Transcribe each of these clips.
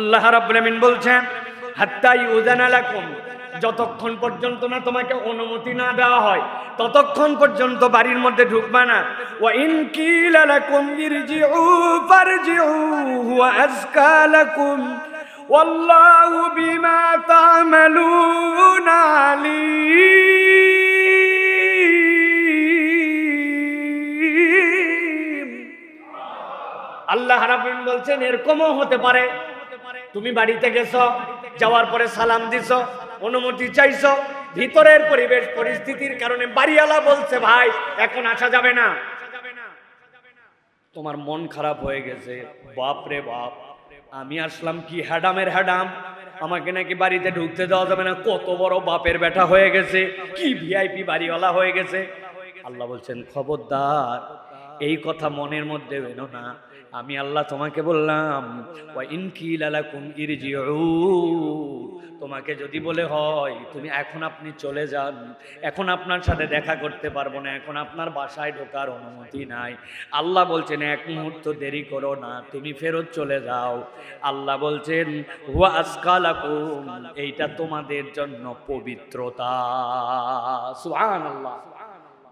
আল্লাহ রাব্বুল আমিন বলছেন হাত্তা ইউযানা লাকুম, যতক্ষণ পর্যন্ত না তোমাকে অনুমতি না দেওয়া হয় ততক্ষণ পর্যন্ত বাড়ির মধ্যে ঢুকবা না। ওয়া ইন কিলা লাকুম ইরজিউ ফারজিউ হুয়া আযকা লাকুম ওয়াল্লাহু বিমা তা'মালুনা আলীম। আল্লাহ রাব্বুল আমিন বলছেন এরকমও হতে পারে তুমি বাড়িতে গেছো, যাওয়ার পরে সালাম দিছো, অনুমতি চাইছো, ভিতরের পরিবেশ পরিস্থিতির কারণে বাড়িওয়ালা বলছে ভাই এখন আসা যাবে না, তোমার মন খারাপ হয়ে গেছে, বাপ রে বাপ আমি আসলাম কি হ্যাডামের হ্যাডাম, আমাকে নাকি বাড়িতে ঢুকতে দেওয়া যাবে না, কত বড় বাপের বেটা হয়ে গেছে, কি ভিআইপি বাড়িওয়ালা হয়ে গেছে। আল্লাহ বলছেন খবরদার এই কথা মনের মধ্যে এনো না, আমি আল্লাহ তোমাকে বললাম ওয়া ইন কিলা লাকুম ইরজিউ, তোমাকে যদি বলে হয় তুমি এখন আপনি চলে যান, এখন আপনার সাথে দেখা করতে পারবো না, এখন আপনার বাসায় ঢোকার অনুমতি নাই, আল্লাহ বলছেন এক মুহূর্ত দেরি করো না, তুমি ফেরত চলে যাও। আল্লাহ বলছেন হুয়া আযকা লাকুম, এইটা তোমাদের জন্য পবিত্রতা। সুবহানাল্লাহ,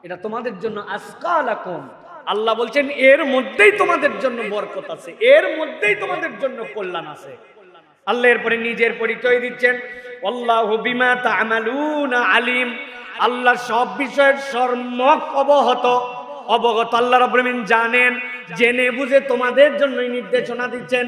এটা তোমাদের জন্য আযকা লাকুম। আল্লাহ বলছেন এর মধ্যেই তোমাদের জন্য বরকত আছে, এর মধ্যেই তোমাদের জন্য কল্যাণ আছে। আল্লাহ এরপরে নিজের পরিচয় দিচ্ছেন আল্লাহু বিমা তা'মালুনা আলীম, আল্লাহ সব বিষয়ের সম্যক অবগত। আল্লাহ রাব্বুল আমিন জানেন, জেনে বুঝে তোমাদের জন্যই নির্দেশনা দিচ্ছেন।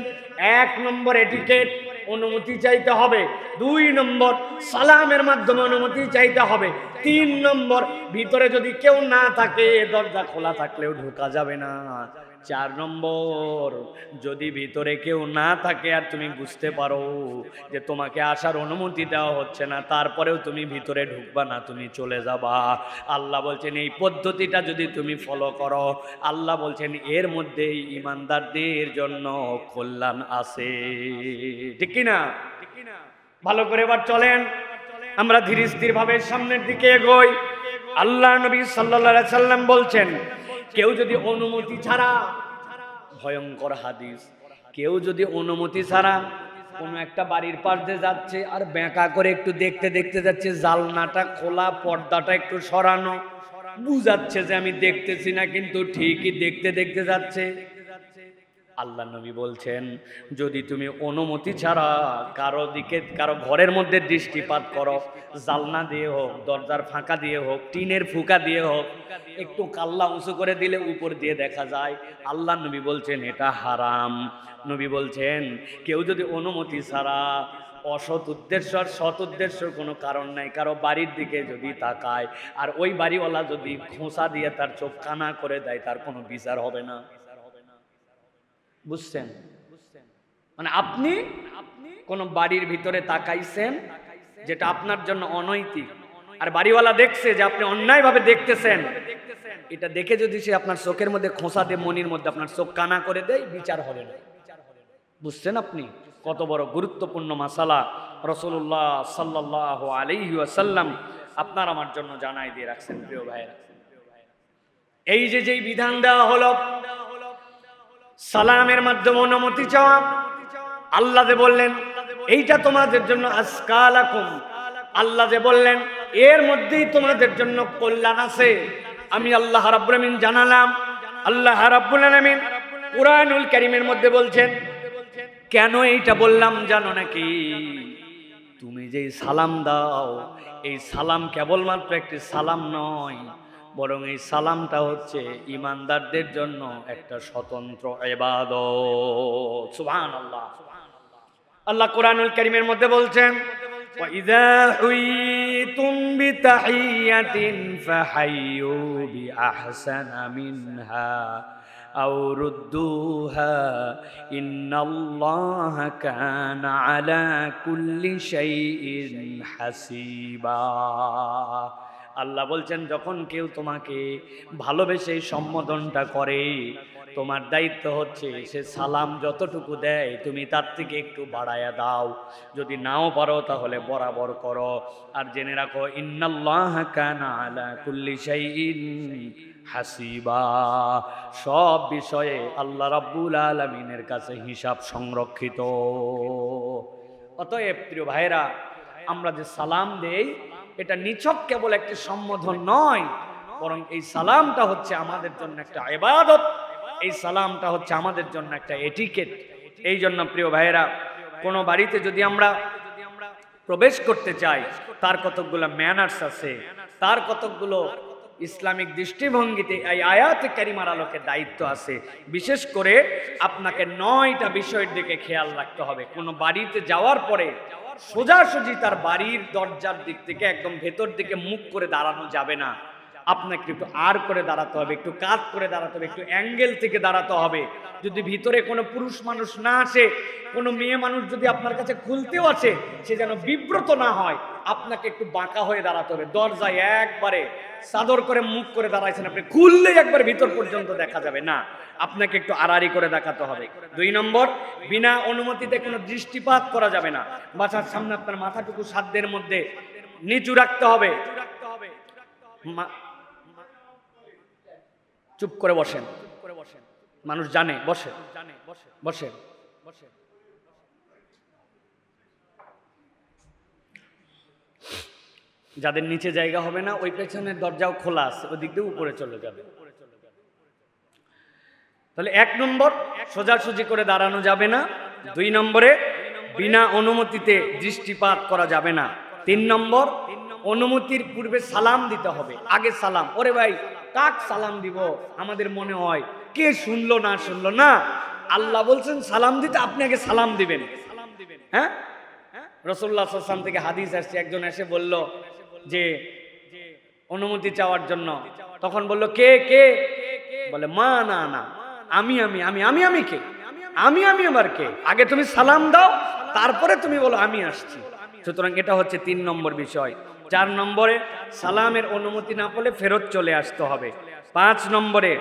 1 নম্বর এটিকেট, অনুমতি চাইতে হবে। 2 নম্বর সালামের মাধ্যমে অনুমতি চাইতে হবে। 3 নম্বর ভিতরে যদি কেউ না থাকে দরজা খোলা থাকলেও ঢোকা যাবে না। 4 নম্বর যদি ভিতরে কেউ না থাকে আর তুমি বুঝতে পারো যে তোমাকে আসার অনুমতি দেওয়া হচ্ছে না, তারপরেও তুমি ভিতরে ঢুকবা না, তুমি চলে যাবা। আল্লাহ বলছেন এই পদ্ধতিটা যদি তুমি ফলো করো, আল্লাহ বলছেন এর মধ্যেই ঈমানদারদের জন্য কল্যাণ আছে। ঠিক কি না? ভালো করে এবার চলেন আমরা ধীরে স্থির ভাবে সামনের দিকে এগোই। আল্লাহ নবী সাল্লাল্লাহু আলাইহি সাল্লাম বলছেন কেউ যদি অনুমতি ছাড়া, ভয়ঙ্কর হাদিস, কেউ যদি অনুমতি ছাড়া কোনো একটা বাড়ির পাশ দিয়ে যাচ্ছে আর বেঁকা করে একটু দেখতে দেখতে যাচ্ছে, জালনাটা খোলা, পর্দাটা একটু সরানো, বুঝাচ্ছে যে আমি দেখতেছি না কিন্তু ঠিকই দেখতে দেখতে যাচ্ছে, আল্লাহ নবী বলছেন যদি তুমি অনুমতি ছাড়া কারো দিকে, কারো ঘরের মধ্যে দৃষ্টিপাত করো, জালনা দিয়ে হোক, দরজার ফাঁকা দিয়ে হোক, টিনের ফুকা দিয়ে হোক, একটু কাল্লা উঁচু করে দিলে উপর দিয়ে দেখা যায়, আল্লাহ নবী বলছেন এটা হারাম। নবী বলছেন কেউ যদি অনুমতি ছাড়া অসৎ উদ্দেশ্য আর সৎ উদ্দেশ্যর কোনো কারণ নাই কারো বাড়ির দিকে যদি তাকায় আর ওই বাড়িওয়ালা যদি খোঁচা দিয়ে তার চোখ কানা করে দেয়, তার কোনো বিচার হবে না। বুঝছেন? মানে আপনি কোন বাড়ির ভিতরে তাকাইছেন যেটা আপনার জন্য অনৈতিক, আর বাড়িওয়ালা দেখছে যে আপনি অন্যায়ভাবে দেখতেছেন, এটা দেখে যদি সে আপনার চোখের মধ্যে খোঁচা দিয়ে মনির মধ্যে আপনার চোখ কানা করে দেয়, বিচার হবে না। বুঝছেন আপনি কত বড় গুরুত্বপূর্ণ মাসালা রাসূলুল্লাহ সাল্লাল্লাহু আলাইহি ওয়াসাল্লাম আপনার আমার জন্য জানাই দিয়ে রাখছেন। প্রিয় ভাইরা, এই যে যেই বিধান দেওয়া হলো সালামের মাধ্যমে অনুমতি চাওয়া, আল্লাহ যে বললেন এইটা তোমাদের জন্য আযকা লাকুম, আল্লাহ যে বললেন এর মধ্যেই তোমাদের জন্য কল্যাণ আছে, আমি আল্লাহ রাব্বুল আমিন জানালাম। আল্লাহ রাব্বুল আমিন কুরআনুল কারীমের মধ্যে বলছেন কেন এইটা বললাম জানো নাকি? তুমি যেই সালাম দাও এই সালাম কেবলমাত্র একটি সালাম নয়, বরং এই সালামটা হচ্ছে ঈমানদারদের জন্য একটা স্বতন্ত্র ইবাদত। সুবহানাল্লাহ। আল্লাহ কুরআনুল কারীমের মধ্যে বলছেন ওয়া ইযা হুইতুম বিতাহিয়াতিন ফাহাইয়ু বিআহসানা মিনহা আও রুদ্দুহা ইন্নাল্লাহা কানা আলা কুল্লি শাইইন হাসিবা। আল্লাহ বলছেন যখন কেউ তোমাকে ভালোবেসে সম্বোধনটা করে তোমার দায়িত্ব হচ্ছে সে সালাম যতটুকু দেয় তুমি তার থেকে একটু বাড়ায়া দাও, যদি নাও পারো তাহলে বরাবর করো। আর জেনে রাখো ইন্নাল্লাহা কানা আলা কুল্লি শাইইন হাসিবা, সব বিষয়ে আল্লাহ রাব্বুল আলামিনের কাছে হিসাব সংরক্ষিত। অতএব প্রিয় ভাইরা, আমরা যে সালাম দেই এটা নিছক কেবল একটি সম্বোধন নয়, বরং এই সালামটা হচ্ছে আমাদের জন্য একটা ইবাদত, এই সালামটা হচ্ছে আমাদের জন্য একটা এটিকেট। এই জন্য প্রিয় ভাইরা, কোনো বাড়িতে যদি আমরা প্রবেশ করতে চাই তার কতকগুলো ম্যানার্স আছে, তার কতকগুলো ইসলামিক দৃষ্টিভঙ্গিতে এই আয়াতে কারিমার আলোকে দায়িত্ব আছে। বিশেষ করে আপনাকে 9টা বিষয়ের দিকে খেয়াল রাখতে হবে। কোনো বাড়িতে যাওয়ার পরে সোজাসুজি তার বাড়ির দরজার দিক থেকে একদম ভেতর দিকে মুখ করে দাঁড়ানো যাবে না, আপনাকে একটু আর করে দাঁড়াতে হবে, একটু কাত করে দাঁড়াতে হবে, একটু অ্যাঙ্গেল থেকে দাঁড়াতে হবে। যদি ভিতরে কোনো পুরুষ মানুষ না আসে, কোনো মেয়ে মানুষ যদি আপনার কাছে খুলতেও আসে, সে যেন বিব্রত না হয়, আপনাকে একটু বাঁকা হয়ে দাঁড়াতে হবে। দরজায় একবারে চাদর করে মুখ করে দাঁড়াইছেন আপনি, খুললেই একবার ভিতর পর্যন্ত দেখা যাবে না, আপনাকে একটু আড়াআড়ি করে দেখাতে হবে। 2 নম্বর, বিনা অনুমতিতে কোনো দৃষ্টিপাত করা যাবে না। বাসার সামনে আপনার মাথাটুকু সাধ্যের মধ্যে নিচু রাখতে হবে। চুপ করে বসেন, মানুষ জানে, বসে বসে। যাদের নিচে জায়গা হবে না, ওই পেছনের দরজাও খোলা আছে, ওই দিক দিয়ে উপরে চলে যাবে। তাহলে 1 নম্বর, সোজাসুজি করে দাঁড়ানো যাবে না। 2 নম্বরে, বিনা অনুমতিতে দৃষ্টিপাত করা যাবে না। 3 নম্বর, অনুমতির পূর্বে সালাম দিতে হবে। আগে সালাম, ওরে ভাই কাক সালাম দিব, আমাদের মনে হয় কে শুনলো না শুনলো না, আল্লাহ বলছেন সালাম দিতে, আপনি আগে সালাম দিবেন। হ্যাঁ, রাসূলুল্লাহ সাল্লাল্লাহু আলাইহি ওয়াসাল্লাম থেকে হাদিস আসছে, একজন এসে বলল যে অনুমতি চাওয়ার জন্য, তখন বলল কে কে, বলে মা না না আমি আমি আমি আমি আমি কে, আমি আমি আমার কে, আগে তুমি সালাম দাও তারপরে তুমি বলো আমি আসছি। সুতরাং এটা হচ্ছে 3 নম্বর বিষয়। 4 নম্বরে, সালামের অনুমতি না পেলে ফেরত চলে আসতে হবে। 5 নম্বরে,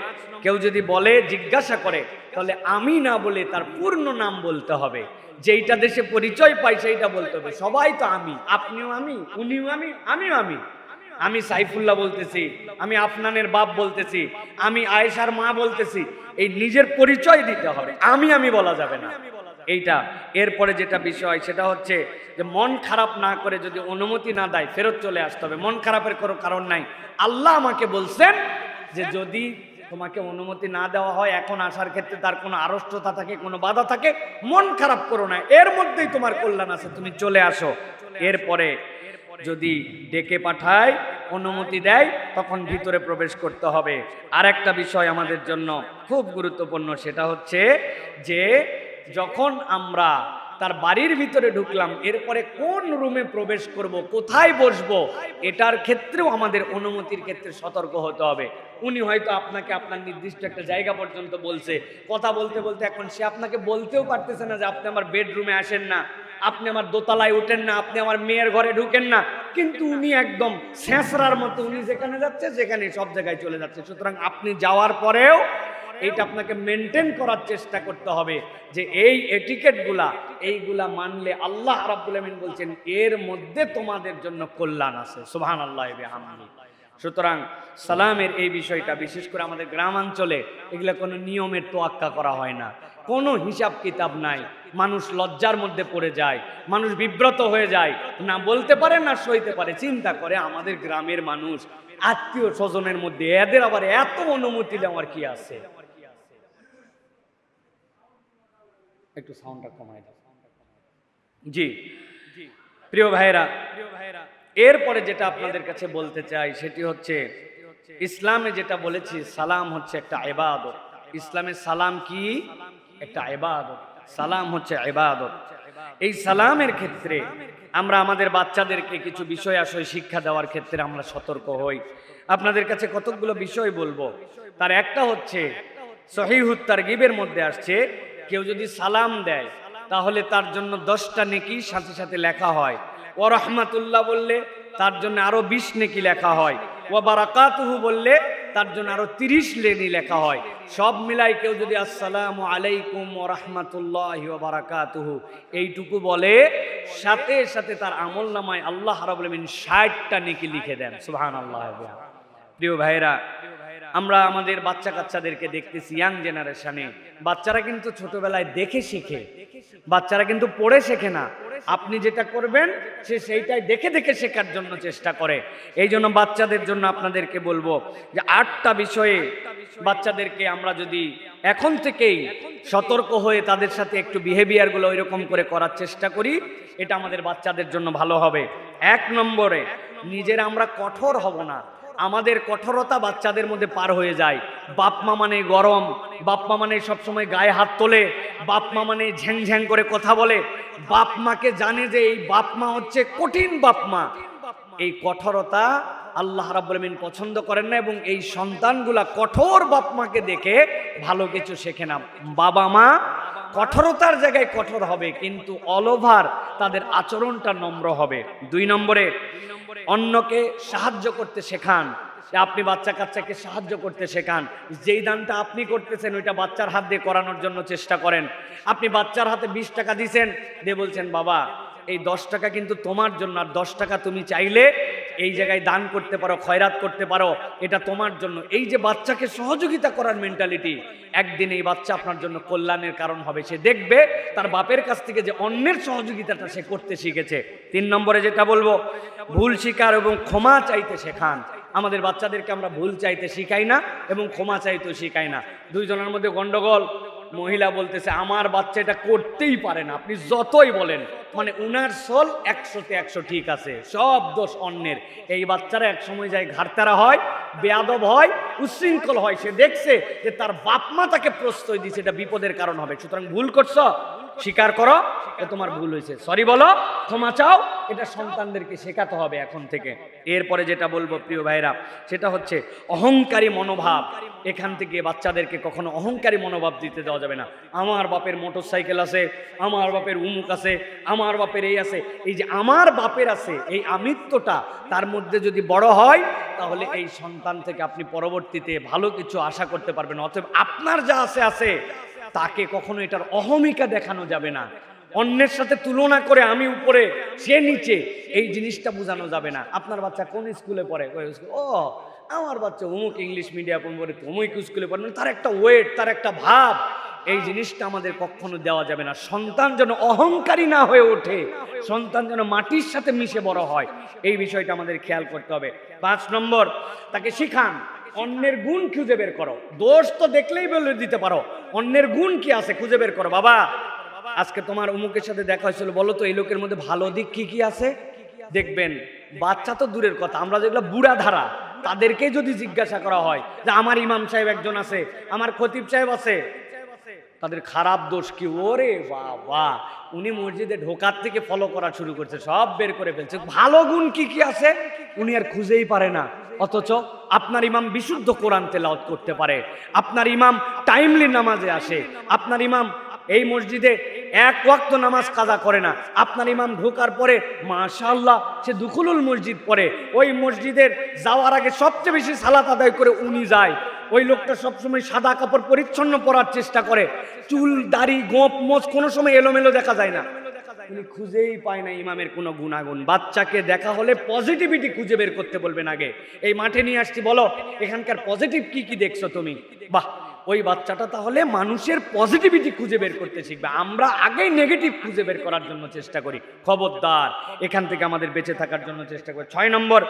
কেউ যদি বলে জিজ্ঞাসা করে তাহলে আমি না বলে তার পূর্ণ নাম বলতে হবে। যেইটা দেশে পরিচয় পাই সেইটা বলতে হবে। সবাই তো আমি, আপনিও আমি, উনিও আমি, আমিও আমি। আমি সাইফুল্লাহ বলতেছি, আমি আফনানের বাপ বলতেছি, আমি আয়েশার মা বলতেছি, এই নিজের পরিচয় দিতে হবে, আমি আমি বলা যাবে না এইটা। এরপরে যেটা বিষয় সেটা হচ্ছে যে মন খারাপ না করে যদি অনুমতি না দেয় ফেরত চলে আসতে হবে। মন খারাপের কোনো কারণ নাই। আল্লাহ আমাকে বলছেন যে যদি তোমাকে অনুমতি না দেওয়া হয়, এখন আসার ক্ষেত্রে তার কোনো আড়ষ্টতা থাকে, কোনো বাধা থাকে, মন খারাপ করো না, এর মধ্যেই তোমার কল্যাণ আছে, তুমি চলে আসো। এরপরে যদি ডেকে পাঠায়, অনুমতি দেয়, তখন ভিতরে প্রবেশ করতে হবে। আর একটা বিষয় আমাদের জন্য খুব গুরুত্বপূর্ণ, সেটা হচ্ছে যে যখন আমরা তার বাড়ির ভিতরে ঢুকলাম, এরপরে কোন রুমে প্রবেশ করব, কোথায় বসবো, এটার ক্ষেত্রেও আমাদের অনুমতির ক্ষেত্রে সতর্ক হতে হবে। উনি হয়তো আপনাকে আপনার নির্দিষ্ট একটা জায়গা পর্যন্ত বলছে, কথা বলতে বলতে এখন সে আপনাকে বলতেও পারতেছে না যে আপনি আমার বেডরুমে আসেন না, আপনি আমার দোতলায় উঠেন না, আপনি আমার মেয়ের ঘরে ঢুকেন না, কিন্তু উনি একদম ছেঁচড়ার মতো উনি যেখানে যাচ্ছে সেখানে সব জায়গায় চলে যাচ্ছে। সুতরাং আপনি যাওয়ার পরেও এইটা আপনাকে মেনটেন করার চেষ্টা করতে হবে যে এই এটিকেটগুলা, এইগুলা মানলে আল্লাহ রাব্বুল আমিন বলছেন এর মধ্যে তোমাদের জন্য কল্যাণ আছে। সুবহানাল্লাহি ওয়া বিহামদিহি। সুতরাং সালামের এই বিষয়টা বিশেষ করে আমাদের গ্রামাঞ্চলে এগুলা কোনো নিয়মের তোয়াক্কা করা হয় না, কোনো হিসাব কিতাব নাই। মানুষ লজ্জার মধ্যে পড়ে যায়, মানুষ বিব্রত হয়ে যায়, না বলতে পারে না সইতে পারে। চিন্তা করে আমাদের গ্রামের মানুষ, আত্মীয় স্বজনের মধ্যে এদের আবার এত অনুমতি দেওয়ার কি আছে? একটু সাউন্ডটা কমাই দাও। জি প্রিয় ভাইরা, এরপরে যেটা আপনাদের কাছে বলতে চাই সেটি হচ্ছে ইসলামে যেটা বলেছি সালাম হচ্ছে একটা ইবাদত। ইসলামে সালাম কি? একটা ইবাদত। সালাম হচ্ছে ইবাদত। এই সালামের ক্ষেত্রে আমরা আমাদের বাচ্চাদেরকে কিছু বিষয় আশয় শিক্ষা দেওয়ার ক্ষেত্রে আমরা সতর্ক হই। আপনাদের কাছে কতগুলো বিষয় বলবো। তার একটা হচ্ছে সহিহুত তারগিবের মধ্যে আসছে, কেউ যদি সালাম দেয় তাহলে তার জন্য 10টা নেকি সাথে সাথে লেখা হয়। ওয়া রাহমাতুল্লাহ বললে তার জন্য আরো 20 নেকি লেখা হয়। ওয়া বারাকাতুহু বললে তার জন্য আরো 30 লেনি লেখা হয়। সব মিলাই কেউ যদি আসসালামু আলাইকুম ওয়া রাহমাতুল্লাহি ওয়া বারাকাতুহু এইটুকু বলে, সাথে সাথে তার আমল নামায় আল্লাহ রাব্বুল আলামিন 60টা নেকি লিখে দেন। সুবহানাল্লাহ। প্রিয় ভাইরা, আমরা আমাদের বাচ্চা কাচ্চাদেরকে দেখতেছি, ইয়াং জেনারেশনে বাচ্চারা কিন্তু ছোটবেলায় দেখে শিখে, বাচ্চারা কিন্তু পড়ে শেখে না। আপনি যেটা করবেন সে সেইটাই দেখে দেখে শেখার জন্য চেষ্টা করে। এই জন্য বাচ্চাদের জন্য আপনাদেরকে বলবো যে 8টা বিষয়ে বাচ্চাদেরকে আমরা যদি এখন থেকেই সতর্ক হয়ে তাদের সাথে একটু বিহেভিয়ারগুলো ওইরকম করে করার চেষ্টা করি, এটা আমাদের বাচ্চাদের জন্য ভালো হবে। 1 নম্বরে, নিজেরা আমরা কঠোর হব না। আমাদের কঠোরতা বাচ্চাদের মধ্যে পার হয়ে যায়। বাপ মা মানে গরম, বাপ মা মানে সবসময় গায়ে হাত তোলে, বাপ মা মানে ঝ্যাং ঝ্যাং করে কথা বলে। বাপ মাকে জানে যে এই বাপ মা হচ্ছে কঠিন বাপ মা। এই কঠোরতা আল্লাহ রাব্বুল আলামিন পছন্দ করেন না, এবং এই সন্তানগুলা কঠোর বাপ মাকে দেখে ভালো কিছু শেখে না। বাবা মা কঠোরতার জায়গায় কঠোর হবে, কিন্তু অল ওভার তাদের আচরণটা নম্র হবে। 2 নম্বরে, অন্যকে সাহায্য করতে শেখান। আপনি বাচ্চা কাচ্চাকে সাহায্য করতে শেখান। যেই দানটা আপনি করতেছেন ওইটা বাচ্চার হাত দিয়ে করানোর জন্য চেষ্টা করেন। আপনি বাচ্চার হাতে 20 টাকা দিয়েছেন, দিয়ে বলছেন বাবা এই 10 টাকা কিন্তু তোমার জন্য, আর 10 টাকা তুমি চাইলে এই জায়গায় দান করতে পারো, খয়রাত করতে পারো, এটা তোমার জন্য। এই যে বাচ্চাকে সহযোগিতা করার মেন্টালিটি, একদিন এই বাচ্চা আপনার জন্য কল্যাণের কারণ হবে। সে দেখবে তার বাপের কাছ থেকে যে অন্যের সহযোগিতাটা সে করতে শিখেছে। 3 নম্বরে যেটা বলবো, ভুল স্বীকার এবং ক্ষমা চাইতে শেখান। আমাদের বাচ্চাদেরকে আমরা ভুল চাইতে শিখাই না এবং ক্ষমা চাইতেও শিখাই না। 2 জনের মধ্যে গন্ডগোল, মহিলা বলতেছে আমার বাচ্চা এটা করতেই পারে না, আপনি যতই বলেন, মানে উনার সোল 100তে 100 ঠিক আছে, সব দোষ অন্যের। এই বাচ্চারা এক সময় যায় ঘাড়তারা হয়, বেয়াদব হয়, উচ্ছৃঙ্খল হয়। সে দেখছে যে তার বাপ মা তাকে প্রশ্রয় দিচ্ছে, এটা বিপদের কারণ হবে। সুতরাং ভুল করছো, স্বীকার করো যে তোমার ভুল হয়েছে, সরি বলো, ক্ষমা চাও। এটা সন্তানদেরকে শেখাতে হবে এখন থেকে। এরপরে যেটা বলবো প্রিয় ভাইরা, সেটা হচ্ছে অহংকারী মনোভাব। এখান থেকে বাচ্চাদেরকে কখনো অহংকারী মনোভাব দিতে দেওয়া যাবে না। আমার বাপের মোটরসাইকেল আছে, আমার বাপের উমুক আছে, আমার বাপের এই আছে। এই যে আমার বাপের আছে, এই আমিত্বটা তার মধ্যে যদি বড় হয়, তাহলে এই সন্তান থেকে আপনি পরবর্তীতে ভালো কিছু আশা করতে পারবেন। অতএব আপনার যা আছে আছে, তাকে কখনো এটার অহমিকা দেখানো যাবে না। অন্যের সাথে তুলনা করে আমি উপরে সে নিচে, এই জিনিসটা বোঝানো যাবে না। আপনার বাচ্চা কোন স্কুলে পড়ে, ও আমার বাচ্চা অমুক ইংলিশ মিডিয়াম পড়ে, অমুক স্কুলে পড়ে, তার একটা ওয়েট, তার একটা ভাব, এই জিনিসটা আমাদের কখনো দেওয়া যাবে না। সন্তান যেন অহংকারী না হয়ে ওঠে, সন্তান যেন মাটির সাথে মিশে বড় হয়, এই বিষয়টা আমাদের খেয়াল করতে হবে। 5 নম্বর, তাকে শিখান অন্যের গুণ খুঁজে বের করো। দোষ তো দেখলেই বলে দিতে পারো, অন্যের গুণ কি আছে খুঁজে বের করো। বাবা আজকে তোমার অমুকের সাথে দেখা হয়েছিল, বলো তো এই লোকের মধ্যে ভালো দিক কি কি আছে। দেখবেন বাচ্চা তো দূরের কথা, আমরা যেগুলো বুড়া ধারা তাদেরকে যদি জিজ্ঞাসা করা হয় যে আমার ইমাম সাহেব একজন আছে, আমার খতিব সাহেব আছে, তাদের খারাপ দোষ কি, ওরে বাবা উনি মসজিদে ঢোকার থেকে ফলো করা শুরু করছে, সব বের করে ফেলছে। ভালো গুণ কি কি আছে উনি আর খুঁজেই পারে না। অথচ আপনার ইমাম বিশুদ্ধ কোরআন তেলাওয়াত করতে পারে, আপনার ইমাম টাইমলি নামাজে আসে, আপনার ইমাম এই মসজিদে 1 ওয়াক্ত নামাজ কাজা করে না, আপনার ইমাম ঢোকার পরে মাশাআল্লাহ সে দুখুলুল মসজিদ পড়ে, ওই মসজিদের যাওয়ার আগে সবচেয়ে বেশি সালাত আদায় করে উনি যায়। ওই লোকটা সবসময় সাদা কাপড় পরিচ্ছন্ন পরার চেষ্টা করে, চুল দাড়ি গোঁপ মোচ কোনো সময় এলোমেলো দেখা যায় না। উনি খুঁজেই পায় না ইমামের কোনো গুণাগুণ। বাচ্চাকে দেখা হলে পজিটিভিটি খুঁজে বের করতে বলবেন আগে। এই মাঠে নিয়ে আসছি, বলো এখানকার পজিটিভ কি কি দেখছো তুমি, বাহ ওই বাচ্চাটা তাহলে মানুষের পজিটিভিটি খুঁজে বের করতে শিখবে। আমরা আগেই নেগেটিভ খুঁজে বের করার জন্য চেষ্টা করি। খবরদার, এখান থেকে আমাদের বেঁচে থাকার জন্য চেষ্টা করি। 6 নম্বর,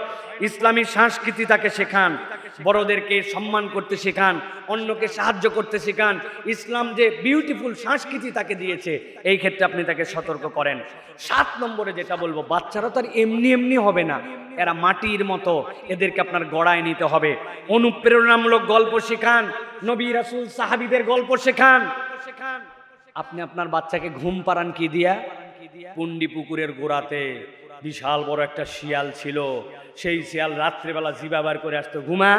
ইসলামী সংস্কৃতি তাকে শেখান, বড়দেরকে সম্মান করতে শেখান, অন্যকে সাহায্য করতে শেখান। ইসলাম যে বিউটিফুল সংস্কৃতি তাকে দিয়েছে, এই ক্ষেত্রে আপনি তাকে সতর্ক করেন। 7 নম্বরে যেটা বলবো, বাচ্চারা তো আর এমনি এমনি হবে না, এরা মাটির মতো, এদেরকে আপনার গড়ায় নিতে হবে। অনুপ্রেরণামূলক গল্প শেখান, নবী রাসূল সাহাবীদের গল্প শেখান। আপনি আপনার বাচ্চাকে ঘুম পাড়ান কি দিয়া? পুন্ডি পুকুরের গোড়াতে বিশাল বড় একটা শিয়াল ছিল, সেই শিয়াল রাত্রিবেলা জিভা বার করে আসতো, ঘুমা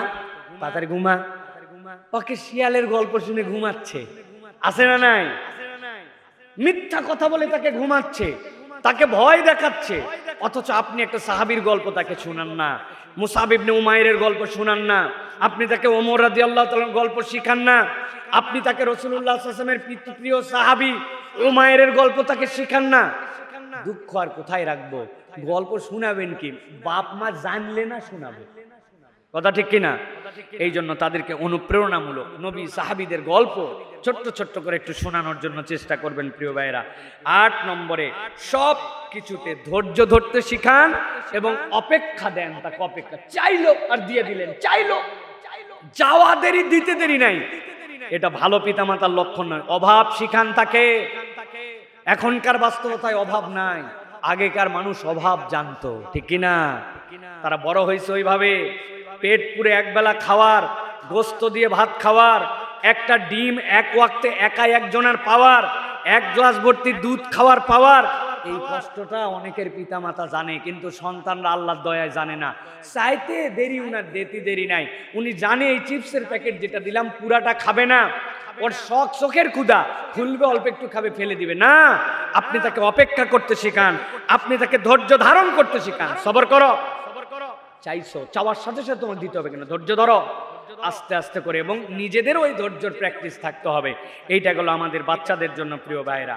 তাড়াতাড়ি ঘুমা। ওকে শিয়ালের গল্প শুনে ঘুমাচ্ছে, আছে না নাই? মিথ্যা কথা বলে তাকে ঘুমাচ্ছে, তাকে ভয় দেখাচ্ছে। অথচ আপনি একটা সাহাবীর গল্প তাকে শোনান না, মুসাব ইবনে উমাইরের গল্প শোনান না, আপনি তাকে ওমর রাদিয়াল্লাহু তাআলার গল্প শিখান না, আপনি তাকে রাসূলুল্লাহ সাল্লাল্লাহু আলাইহি ওয়াসাল্লামের প্রিয় সাহাবী উমাইরের গল্প তাকে শিখান না। দুঃখ আর কোথায় রাখবো? গল্প শোনাবেন কি? বাপ মা জানলে না শোনাবে, কথা ঠিক কিনা? এই জন্য তাদেরকে অনুপ্রেরণামূলক নবী সাহাবীদের গল্প ছোট্ট ছোট্ট করে একটু শোনানোর জন্য চেষ্টা করবেন প্রিয় ভাইরা। 8 নম্বরে সব কিছুতে ধৈর্য ধরতে শিখান এবং অপেক্ষা দেন, তাকে অপেক্ষা। চাইলো আর দিয়ে দিলেন, চাইলো যাওয়া দেরি দিতে দেরি নাই, এটা ভালো পিতামাতার লক্ষণ নয়। অভাব শিখান তাকে। এখনকার বাস্তবতায় অভাব নাই, আগেকার মানুষ অভাব জানতো, ঠিক কিনা? তারা বড় হয়েছে ওইভাবে, পেট পুরে একবেলা খাওয়ার, গোস্ত দিয়ে ভাত খাওয়ার, একটা ডিম এক ওয়াক্তে একাই একজনের পাওয়ার, 1 গ্লাস ভর্তি দুধ খাওয়ার পাওয়ার। এই কষ্টটা অনেকের পিতামাতা জানে, কিন্তু সন্তানরা আল্লাহর দয়ায় জানে না। চাইতে দেরি, উনার দিতে দেরি নাই। উনি জানে এই চিপসের প্যাকেট যেটা দিলাম পুরাটা খাবে না, ওর শখ চোখের ক্ষুধা, খুলবে অল্প একটু খাবে ফেলে দিবে না। আপনি তাকে অপেক্ষা করতে শেখান, আপনি তাকে ধৈর্য ধারণ করতে শেখান। সবর করো, চাইছো, চাওয়ার সাথে সাথে তোমার দিতে হবে কিনা, ধৈর্য ধরো আস্তে আস্তে করে, এবং নিজেদেরও ওই ধৈর্যের প্র্যাকটিস থাকতে হবে। এইটা গেল আমাদের বাচ্চাদের জন্য প্রিয় ভাইরা।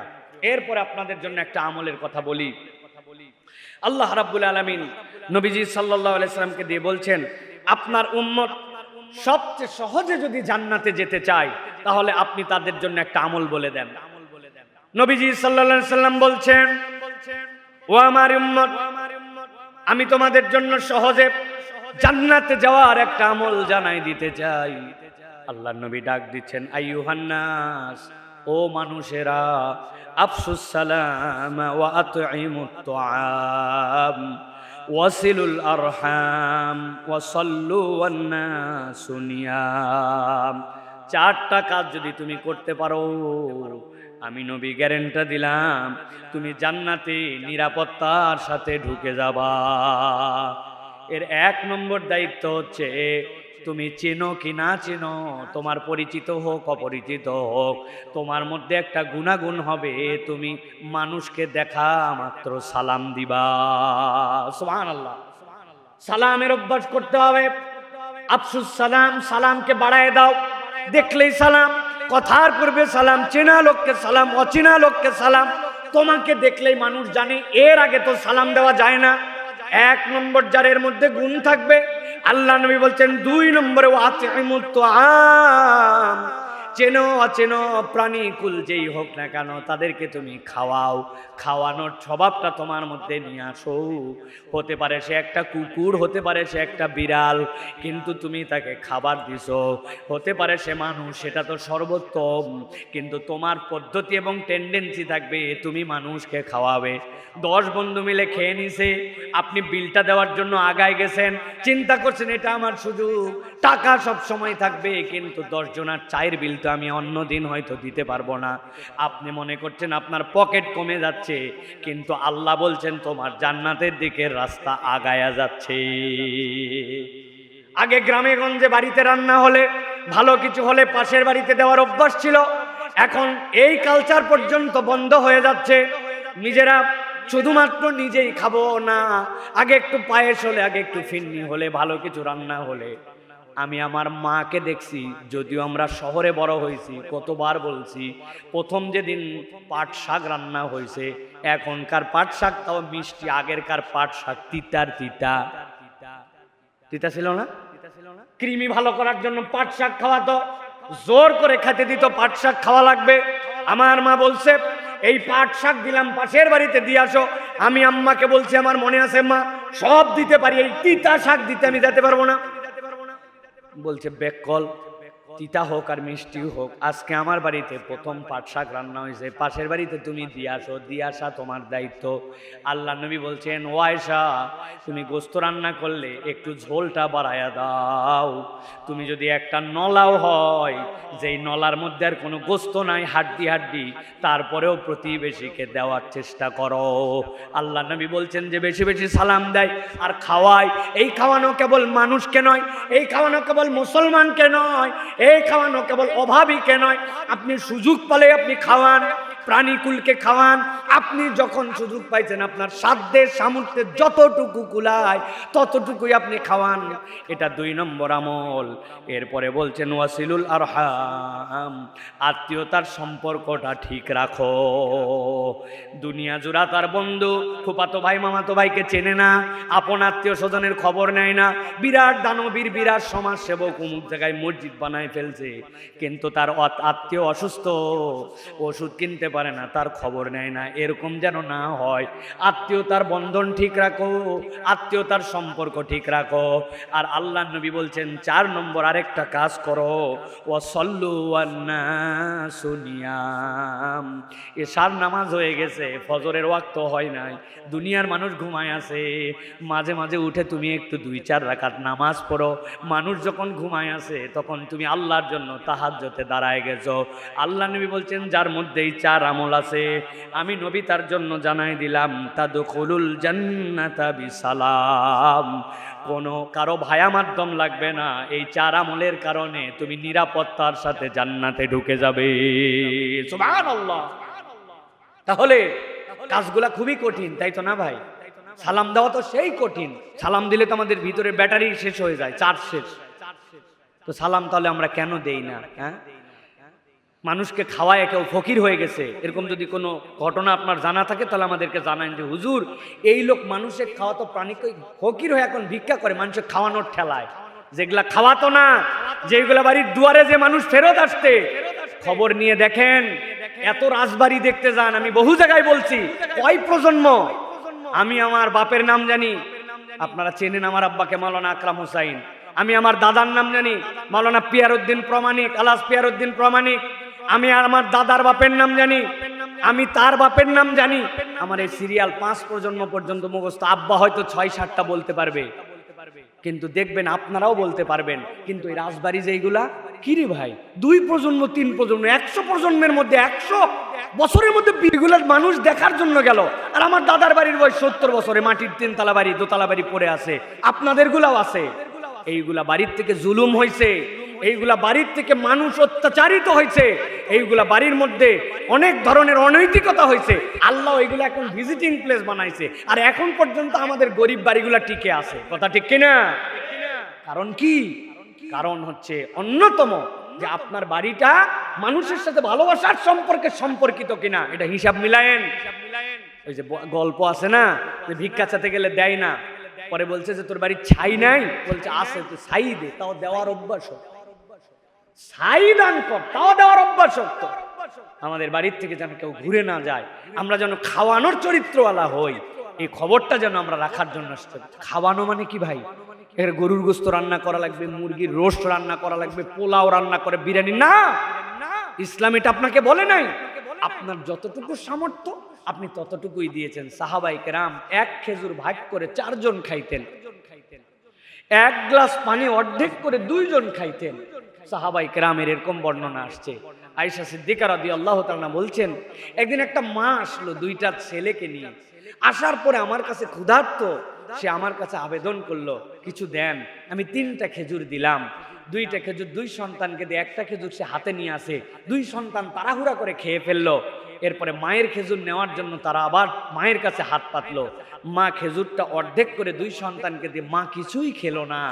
এরপরে আপনাদের জন্য একটা আমলের কথা বলি। আল্লাহ রাব্বুল আলামিন নবীজি সাল্লাল্লাহু আলাইহি সাল্লামকে দিয়ে বলছেন, আপনার উম্মত সবচেয়ে সহজে যদি জান্নাতে যেতে চায় তাহলে আপনি তাদের জন্য একটা আমল বলে দেন। নবীজি সাল্লাল্লাহু আলাইহি সাল্লাম বলছেন, ও আমার উম্মত, আমি তোমাদের জন্য সহজে জান্নাতে যাওয়ার একটা আমল জানাই দিতে চাই। আল্লাহর নবী ডাক দিচ্ছেন, আইয়ুহান নাস, ও মানুষেরা, আফসুস সালাম ওয়া আতঈমুত তুআম ওয়াসিলুল আরহাম ওয়া সাল্লু ওয়ান নাসু নিয়াম। 4টা কাজ যদি তুমি করতে পারো, আমি নবী গ্যারান্টি দিলাম তুমি জান্নাতে নিরাপত্তার সাথে ঢুকে যাবা। এর 1 নম্বর দায়িত্ব হচ্ছে, তুমি চেনো কি না চেনো, তোমার পরিচিত হোক অপরিচিত হোক, তোমার মধ্যে একটা গুণাগুণ হবে, তুমি মানুষকে দেখা মাত্র সালাম দিবা। সুবহানাল্লাহ। সালামের অভ্যাস করতে হবে। আফসুস সালাম, সালামকে বাড়ায় দাও, দেখলেই সালাম, কথার পূর্বে সালাম, চেনা লোককে সালাম, অচেনা লোককে সালাম। তোমাকে দেখলেই মানুষ জানে, এর আগে তো সালাম দেওয়া যায় না। 1 নম্বর যারের মধ্যে গুণ থাকবে, আল্লাহ নবী বলছেন 2 নম্বরে ওয়াতিমুত তুআম, চেনো অচেনো প্রাণী কুল যেই হোক না কেন তাদেরকে তুমি খাওয়াও, খাওয়ানোর স্বভাবটা তোমার মধ্যে নিয়ে আসো। হতে পারে সে একটা কুকুর, হতে পারে সে একটা বিড়াল, কিন্তু তুমি তাকে খাবার দিছো। হতে পারে সে মানুষ, সেটা তো সর্বোত্তম, কিন্তু তোমার পদ্ধতি এবং টেন্ডেন্সি থাকবে তুমি মানুষকে খাওয়াবে। 10 বন্ধু মিলে খেয়ে নিছে, আপনি বিলটা দেওয়ার জন্য আগায় গেছেন, চিন্তা করছেন এটা আমার সুযোগ, টাকা সব সময় থাকবে, কিন্তু 10 জনের চায়ের বিল তো আমি অন্য দিন হয়তো দিতে পারবো না। আপনি মনে করছেন আপনার পকেট কমে যাচ্ছে, কিন্তু আল্লাহ বলছেন তোমার জান্নাতের দিকে রাস্তা আগায়া যাচ্ছে। আগে গ্রামে গঞ্জে বাড়িতে রান্না হলে, ভালো কিছু হলে পাশের বাড়িতে দেওয়ার অভ্যাস ছিল, এখন এই কালচার পর্যন্ত বন্ধ হয়ে যাচ্ছে। নিজেরা শুধুমাত্র নিজেই খাবো না, আগে একটু পায়েস হলে, আগে একটু ফিন্নি হলে, ভালো কিছু রান্না হলে। আমি আমার মাকে দেখছি, যদিও আমরা শহরে বড় হয়েছি, কতবার বলছি, প্রথম যেদিন পাট শাক রান্না হয়েছে, এখনকার পাট শাক তাও মিষ্টি, আগেরকার পাট শাক তিতার তিতা তিতা ছিল না। কৃমি ভালো করার জন্য পাট শাক খাওয়াতো, জোর করে খেতে দিত, পাট শাক খাওয়া লাগবে। আমার মা বলছে এই পাট শাক দিলাম পাশের বাড়িতে দিয়ে আসো। আমি আম্মাকে বলছি, আমার মনে আছে মা, সব দিতে পারি, এই তিতা শাক দিতে আমি যেতে পারবো না। বলছে বেকল, তিতা হোক আর মিষ্টি হোক, আজকে আমার বাড়িতে প্রথম পাট শাক রান্না হয়েছে, পাশের বাড়িতে তুমি দিয়ে আসো, দিয়ে আসা তোমার দায়িত্ব। আল্লাহ নবী বলছেন, ও আয়েশা, তুমি গোস্ত রান্না করলে একটু ঝোলটা বাড়ায়া দাও। তুমি যদি একটা নলাও হয়, যেই নলার মধ্যে আর কোনো গোস্ত নাই, হাড্ডি হাড্ডি, তারপরেও প্রতিবেশীকে দেওয়ার চেষ্টা করো। আল্লাহ নবী বলছেন যে বেশি বেশি সালাম দেয় আর খাওয়ায়। এই খাওয়ানো কেবল মানুষকে নয়, এই খাওয়ানো কেবল মুসলমানকে নয়, এই খাওয়ানো কেবল অভাবীকে নয়। আপনি সুযোগ পেলে আপনি খাওয়ান, প্রাণীকুলকে খাওয়ান। আপনি যখন সুযোগ পাইছেন আপনার সাধ্যের সামর্থ্যে যতটুকু কুলায় ততটুকুই আপনি খাওয়ান, এটা 2 নম্বর আমল। এরপরে বলছেন ওয়াসিলুল আরহাম, আত্মীয়তার সম্পর্কটা ঠিক রাখো। দুনিয়া জুড়া তার বন্ধু ফুফাতো ভাই মামাতো ভাইকে চেনে না, আপন আত্মীয় স্বজনের খবর নেয় না। বিরাট দানবীর বিরাট সমাজ সেবক অমুক জায়গায় মসজিদ বানায় ফেলছে, কিন্তু তার আত্মীয় অসুস্থ, ওষুধ কিনতে পারে না, তার খবর নেয় না। এরকম যেন না হয়। আত্মীয়তার বন্ধন ঠিক রাখো, আত্মীয়তার সম্পর্ক ঠিক রাখো। আর আল্লাহ নবী বলছেন 4 নম্বর আরেকটা কাজ করো, ওয়াসাল্লু ওয়ান্নাসু নিয়াম। এশার নামাজ হয়ে গেছে, ফজরের ওয়াক্ত হয় নাই, দুনিয়ার মানুষ ঘুমায় আছে, মাঝে মাঝে উঠে তুমি একটু 2-4 রাকাত নামাজ পড়ো। মানুষ যখন ঘুমায় আছে তখন তুমি আল্লাহর জন্য তাহাজ্জুদে দাঁড়ায় গেছো। আল্লাহ নবী বলছেন যার মধ্যেই 4 আমল আছে, আমি নবী তার জন্য জানাই দিলাম, তাদখুলুল জান্নাতা বিসালাম। কোনো কারো ভায়া মাধ্যম লাগবে না, এই 4 আমলের কারণে তুমি নিরাপত্তার সাথে জান্নাতে ঢুকে যাবে। সুবহানাল্লাহ। তাহলে কাজগুলা খুবই কঠিন, তাই তো না ভাই? সালাম দেওয়া তো সেই কঠিন। সালাম দিলে তো আমাদের ভিতরে ব্যাটারি শেষ হয়ে যায়, চার্জ শেষ। তো সালাম তাহলে আমরা কেন দেই না? হ্যাঁ, মানুষকে খাওয়ায় কেউ ফকির হয়ে গেছে, এরকম যদি কোনো ঘটনা আপনার জানা থাকে তাহলে আমাদেরকে জানান যে হুজুর এই লোক মানুষের খাওয়াতো প্রাণীকে ফকির হয়ে এখন ভিক্ষা করে মানুষের খাওয়ানোর ঠেলায়। যেগুলা খাওয়াতো না, যেগুলা বাড়ির দুয়ারে যে মানুষ ফেরত আসতে, খবর নিয়ে দেখেন এত রাজবাড়ি দেখতে যান, আমি বহু জায়গায় বলছি, কয় প্রজন্ম। আমি আমার বাপের নাম জানি, আপনারা চেনেন আমার আব্বাকে, মাওলানা আকরাম হোসাইন। আমি আমার দাদার নাম জানি, মাওলানা পিয়ারউদ্দিন প্রমাণিক, আলাস পিয়ারউদ্দিন প্রমাণিক। আমি আমার দাদার বাপের নাম জানি, আমি তার বাপের নাম জানি। আমার এই সিরিয়াল 5 প্রজন্ম পর্যন্ত মুখস্থ। আব্বা হয়তো 6-7টা বলতে পারবে, কিন্তু দেখবেন আপনারাও বলতে পারবেন, কিন্তু এই রাজবাড়ি যেইগুলা কিরে ভাই 2 প্রজন্ম 3 প্রজন্ম 100 প্রজন্মের মধ্যে 100 বছরের মধ্যে বিগুলার মানুষ দেখার জন্য গেল। আর আমার দাদার বাড়ির বয়স 70 বছরে, মাটির 3তলা বাড়ি 2তলা বাড়ি পড়ে আছে, আপনাদের গুলাও আছে। এইগুলা বাড়ির থেকে জুলুম হয়েছে, এইগুলা বাড়ির থেকে মানুষ অত্যাচারিত হয়েছে, এইগুলা বাড়ির মধ্যে অনেক ধরনের অনৈতিকতা হয়েছে। আল্লাহ এইগুলা এখন ভিজিটিং প্লেস বানাইছে, আর এখন পর্যন্ত আমাদের গরিব বাড়িগুলা টিকে আছে। কথা ঠিক কিনা? কারণ কি? কারণ হচ্ছে অন্যতম যে আপনার বাড়িটা মানুষের সাথে ভালোবাসার সম্পর্কে সম্পর্কিত কিনা, এটা হিসাব মিলায়েন। ওই যে গল্প আছে না, যে ভিক্ষা চাইতে গেলে দেয় না, পরে বলছে যে তোর বাড়ির ছাই নাই, বলছে আছে, তো ছাই দে, তাও দেওয়ার অভ্যাস হোক। ছাই দান কর, তাও দেওয়ার অভ্যাস হোক। আমাদের বাড়ির থেকে যেন কেউ ঘুরে না যায়, আমরা যেন খাওয়ানোর চরিত্রওয়ালা হই, এই খবরটা যেন আমরা রাখার জন্য আসতে। খাওয়ানো মানে কি ভাই? এর গরুর গোস্ত রান্না করা লাগবে, মুরগির রোস্ট রান্না করা লাগবে, পোলাও রান্না করে, বিরিয়ানি না। ইসলাম এটা আপনাকে বলে নাই। আপনার যতটুকু সামর্থ্য আপনি ততটুকুই দিয়েছেন। সাহাবায়ে কেরাম 1 খেজুর ভাগ করে 4 জন খাইতেন, 1 গ্লাস পানি অর্ধেক করে 2 জন খাইতেন। সাহাবায়ে কেরামের এরকম বর্ণনা আসছে। আয়েশা সিদ্দিকা রাদিয়াল্লাহু তাআলা বলছেন, একদিন একটা মা আসলো 2টা ছেলেকে নিয়ে। আসার পরে আমার কাছে ক্ষুধার্ত, সে আমার কাছে আবেদন করলো কিছু দেন। আমি 3টা খেজুর দিলাম। 2টা খেজুর 2 সন্তানকে দিয়ে, 1টা খেজুর সে হাতে নিয়ে আসে। 2 সন্তান তাড়াহুড়া করে খেয়ে ফেললো। এরপরে মায়ের খেজুর নেওয়ার জন্য তারা আবার মায়ের কাছে হাত পাতলো। মা খেজুরটা অর্ধেক করে 2 সন্তানকে দিয়ে, মা কিছুই খেলো না।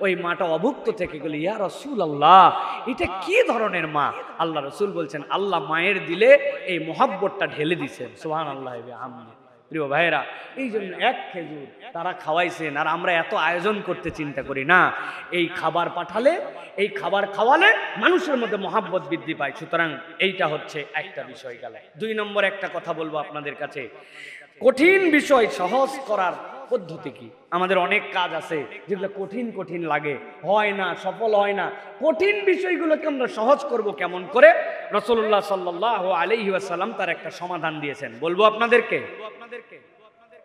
ওই মাটা অভুক্ত থেকে গেল। ইয়া রাসূলুল্লাহ, এটা কি ধরনের মা? আল্লাহ রাসূল বলছেন, আল্লাহ মায়ের দিলে এই মহব্বতটা ঢেলে দিছেন। সুবহানাল্লাহ। প্রিয় ভাইরা, এই জন্য 1 খেজুর তারা খাওয়াইছেন, আর আমরা এত আয়োজন করতে চিন্তা করি না। এই খাবার পাঠালে, এই খাবার খাওয়ালে মানুষের মধ্যে মহব্বত বৃদ্ধি পায়। সুতরাং এইটা হচ্ছে একটা বিষয় গেল। 2 নম্বর একটা কথা বলবো আপনাদের কাছে, কঠিন বিষয় সহজ করার পদ্ধতি কি? আমাদের অনেক কাজ আছে যেগুলো কঠিন কঠিন লাগে, হয় না, সফল হয় না। কঠিন বিষয়গুলোকে আমরা সহজ করব কেমন করে? রাসূলুল্লাহ সাল্লাল্লাহু আলাইহি ওয়াসাল্লাম তার একটা সমাধান দিয়েছেন, বলবো আপনাদেরকে।